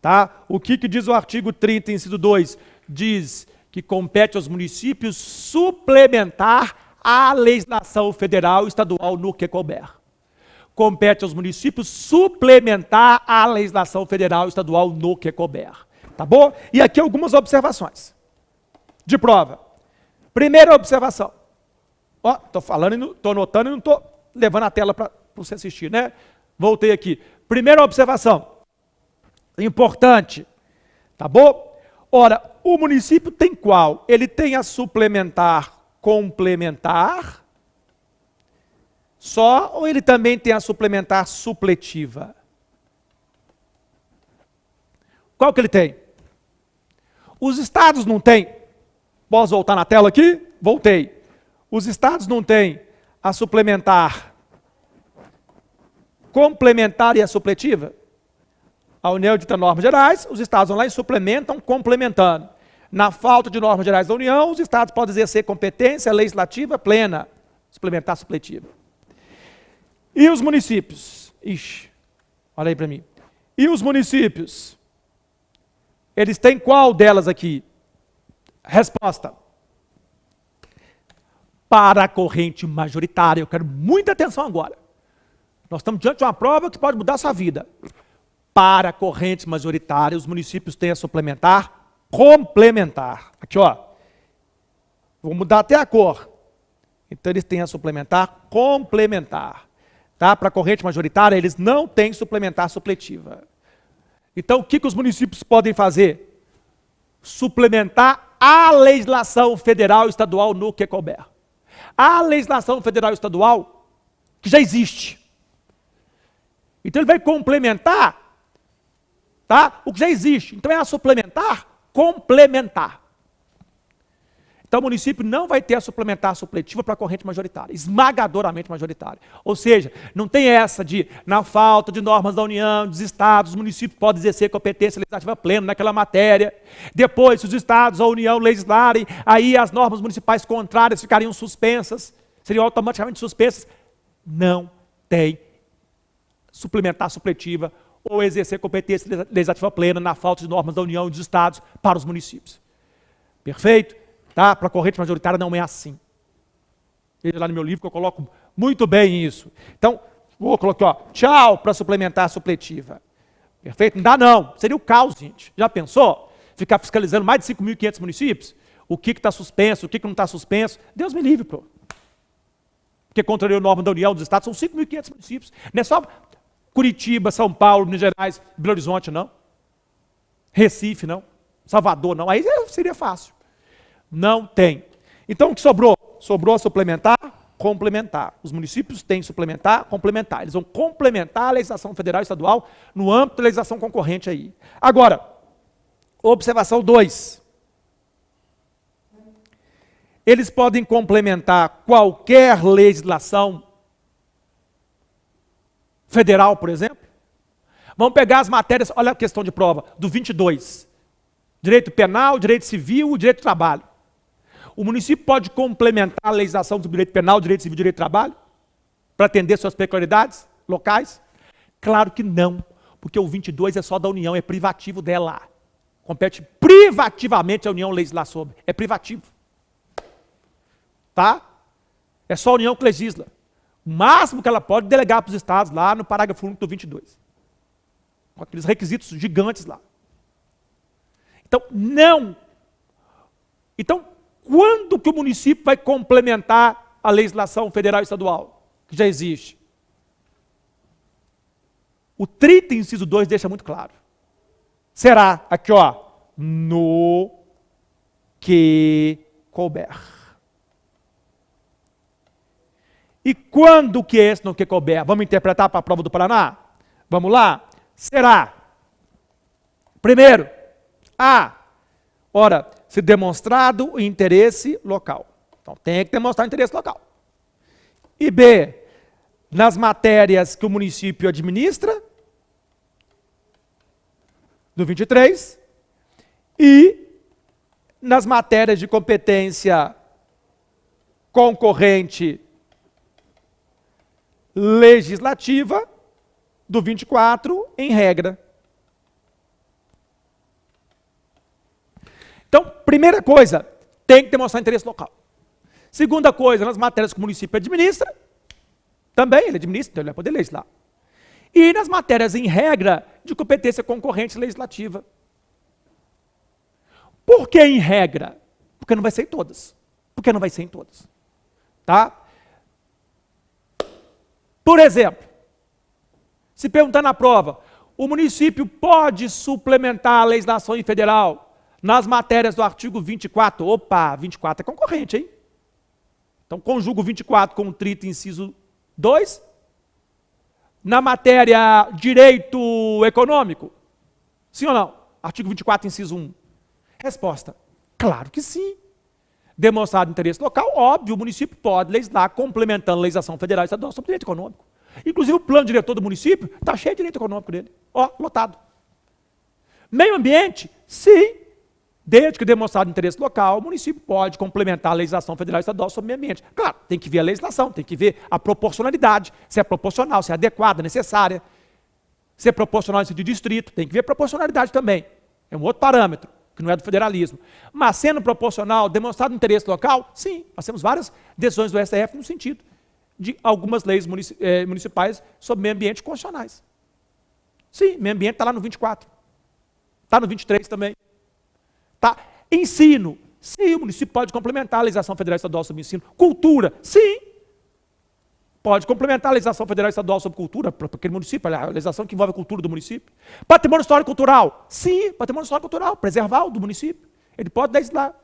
S1: Tá? O que diz o artigo 30, inciso 2? Diz que compete aos municípios suplementar a legislação federal e estadual no que couber. Compete aos municípios suplementar a legislação federal e estadual no que couber. Tá bom? E aqui algumas observações de prova. Primeira observação. Ó, estou falando, estou anotando e não estou levando a tela para você assistir, né? Voltei aqui. Primeira observação. Importante. Tá bom? Ora, o município tem qual? Ele tem a suplementar complementar só, ou ele também tem a suplementar supletiva? Qual que ele tem? Os estados não têm. Posso voltar na tela aqui? Voltei. Os estados não têm a suplementar complementar e a supletiva? A União dita normas gerais, os estados vão lá e suplementam complementando. Na falta de normas gerais da União, os estados podem exercer competência legislativa plena, suplementar supletiva. E os municípios? Ixi, olha aí para mim. E os municípios? Eles têm qual delas aqui? Resposta. Para a corrente majoritária. Eu quero muita atenção agora. Nós estamos diante de uma prova que pode mudar a sua vida. Para a corrente majoritária, os municípios têm a suplementar complementar. Aqui, ó. Vou mudar até a cor. Então, eles têm a suplementar complementar. Tá? Para a corrente majoritária, eles não têm suplementar supletiva. Então, o que os municípios podem fazer? Suplementar a legislação federal e estadual no que couber. A legislação federal e estadual que já existe. Então, ele vai complementar, tá? O que já existe. Então, é a suplementar complementar. Então, o município não vai ter a suplementar supletiva para a corrente majoritária, esmagadoramente majoritária. Ou seja, não tem essa de, na falta de normas da União, dos estados, os municípios podem exercer competência legislativa plena naquela matéria. Depois, se os estados ou a União legislarem, aí as normas municipais contrárias ficariam suspensas, seriam automaticamente suspensas. Não tem suplementar supletiva ou exercer competência legislativa plena na falta de normas da União e dos estados para os municípios. Perfeito? Tá? Para a corrente majoritária não é assim. Veja lá no meu livro que eu coloco muito bem isso. Então, vou colocar, ó, tchau para suplementar supletiva. Perfeito? Não dá não. Seria o caos, gente. Já pensou? Ficar fiscalizando mais de 5.500 municípios? O que está suspenso, o que não está suspenso? Deus me livre, pô. Porque contrariou a norma da União dos estados, são 5.500 municípios. Não é só Curitiba, São Paulo, Minas Gerais, Belo Horizonte, não. Recife, não. Salvador, não. Aí seria fácil. Não tem. Então, o que sobrou? Sobrou a suplementar, complementar. Os municípios têm suplementar, complementar. Eles vão complementar a legislação federal e estadual no âmbito da legislação concorrente aí. Agora, observação 2. Eles podem complementar qualquer legislação federal, por exemplo. Vamos pegar as matérias, olha a questão de prova, do 22. Direito penal, direito civil e direito do trabalho. O município pode complementar a legislação do direito penal, direito civil e direito do trabalho? Para atender suas peculiaridades locais? Claro que não, porque o 22 é só da União, é privativo dela. Compete privativamente a União legislar sobre. É privativo. Tá? É só a União que legisla. O máximo que ela pode delegar para os estados lá no parágrafo único do 22. Com aqueles requisitos gigantes lá. Então, não. Então, quando que o município vai complementar a legislação federal e estadual, que já existe? O 30, inciso 2, deixa muito claro. Será, aqui ó, no que couber. E quando que é esse no que couber? Vamos interpretar para a prova do Paraná? Vamos lá? Será, primeiro, A, ora, se demonstrado o interesse local. Então, tem que demonstrar interesse local. E B, nas matérias que o município administra, do 23, e nas matérias de competência concorrente legislativa, do 24, em regra. Então, primeira coisa, tem que demonstrar interesse local. Segunda coisa, nas matérias que o município administra, também ele administra, então ele vai poder legislar. E nas matérias em regra de competência concorrente legislativa. Por que em regra? Porque não vai ser em todas. Porque não vai ser em todas. Tá? Por exemplo, se perguntar na prova, o município pode suplementar a legislação federal nas matérias do artigo 24? Opa, 24 é concorrente, hein? Então, conjugo 24 com o 30, inciso 2. Na matéria direito econômico? Sim ou não? Artigo 24, inciso 1. Resposta, claro que sim. Demonstrado interesse local, óbvio, o município pode legislar complementando a legislação federal e estadual sobre direito econômico. Inclusive o plano diretor do município está cheio de direito econômico dele. Ó, lotado. Meio ambiente, sim. Desde que demonstrado interesse local, o município pode complementar a legislação federal e estadual sobre meio ambiente. Claro, tem que ver a legislação, tem que ver a proporcionalidade, se é proporcional, se é adequada, necessária, se é proporcional em sentido de distrito, tem que ver a proporcionalidade também. É um outro parâmetro, que não é do federalismo. Mas sendo proporcional, demonstrado interesse local, sim, nós temos várias decisões do STF no sentido de algumas leis municipais sobre meio ambiente constitucionais. Sim, meio ambiente está lá no 24. Está no 23 também. Tá? Ensino, sim, o município pode complementar a legislação federal e estadual sobre ensino. Cultura, sim, pode complementar a legislação federal e estadual sobre cultura, para aquele município, a legislação que envolve a cultura do município. Patrimônio histórico cultural, sim, patrimônio histórico cultural, preservar o do município. Ele pode legislar.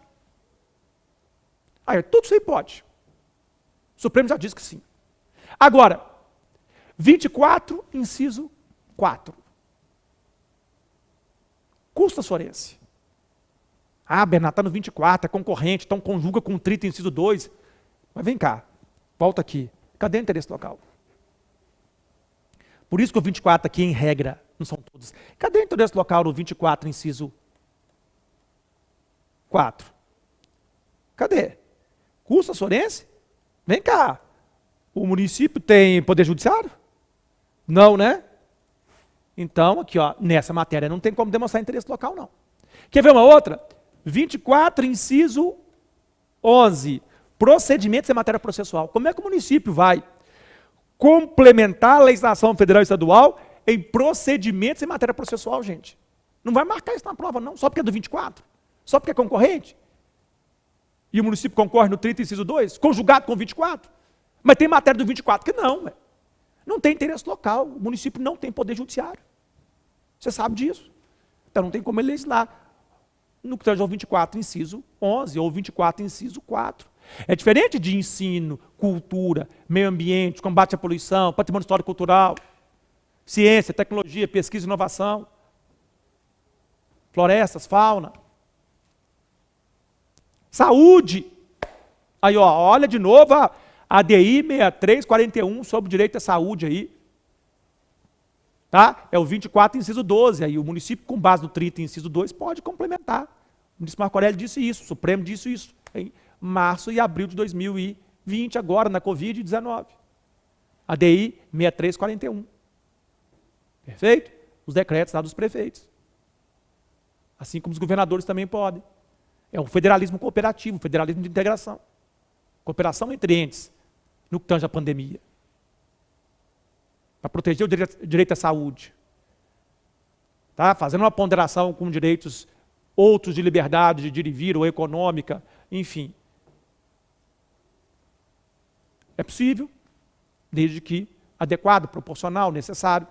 S1: Aí, tudo isso aí pode. O Supremo já disse que sim. Agora, 24, inciso 4. Custo forense. Ah, Bernardo, está no 24, é concorrente, então conjuga com 30, inciso 2. Mas vem cá, volta aqui. Cadê o interesse local? Por isso que o 24 aqui, em regra, não são todos. Cadê o interesse local no 24, inciso 4? Cadê? Custo forense? Vem cá. O município tem poder judiciário? Não, né? Então, aqui, ó, nessa matéria não tem como demonstrar interesse local, não. Quer ver uma outra? 24, inciso 11. Procedimentos em matéria processual. Como é que o município vai complementar a legislação federal e estadual em procedimentos em matéria processual, gente? Não vai marcar isso na prova, não, só porque é do 24. Só porque é concorrente. E o município concorre no 30, inciso 2, conjugado com o 24. Mas tem matéria do 24 que não, véio. Não tem interesse local. O município não tem poder judiciário. Você sabe disso. Então não tem como ele legislar no que tange ao 24, inciso 11, ou 24, inciso 4. É diferente de ensino, cultura, meio ambiente, combate à poluição, patrimônio histórico e cultural, ciência, tecnologia, pesquisa e inovação, florestas, fauna, saúde. Aí, ó, olha de novo a ADI 6341 sobre o direito à saúde aí. Tá? É o 24, inciso 12. Aí o município, com base no 30, inciso 2, pode complementar. O ministro Marco Aurélio disse isso, o Supremo disse isso, em março e abril de 2020, agora na Covid-19. ADI 6341. Perfeito? Os decretos lá dos prefeitos. Assim como os governadores também podem. É um federalismo cooperativo, um federalismo de integração. Cooperação entre entes, no que tange à pandemia. Para proteger o direito à saúde. Tá? Fazendo uma ponderação com direitos outros de liberdade, de ir e vir, ou econômica, enfim. É possível, desde que adequado, proporcional, necessário.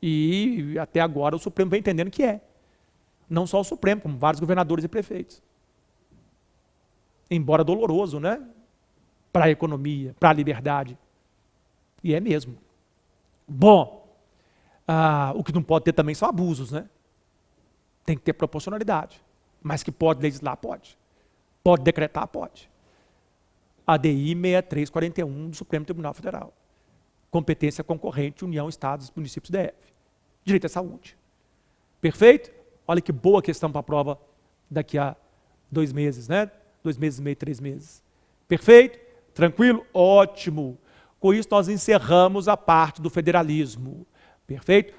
S1: E até agora o Supremo vem entendendo que é. Não só o Supremo, como vários governadores e prefeitos. Embora doloroso, né? Para a economia, para a liberdade. E é mesmo. Bom, o que não pode ter também são abusos, né? Tem que ter proporcionalidade. Mas que pode legislar, pode. Pode decretar, pode. ADI 6341 do Supremo Tribunal Federal. Competência concorrente, União, Estados, Municípios, DF. Direito à saúde. Perfeito? Olha que boa questão para a prova daqui a 2 meses, né? 2 meses e meio, 3 meses. Perfeito? Tranquilo? Ótimo. Com isso nós encerramos a parte do federalismo. Perfeito?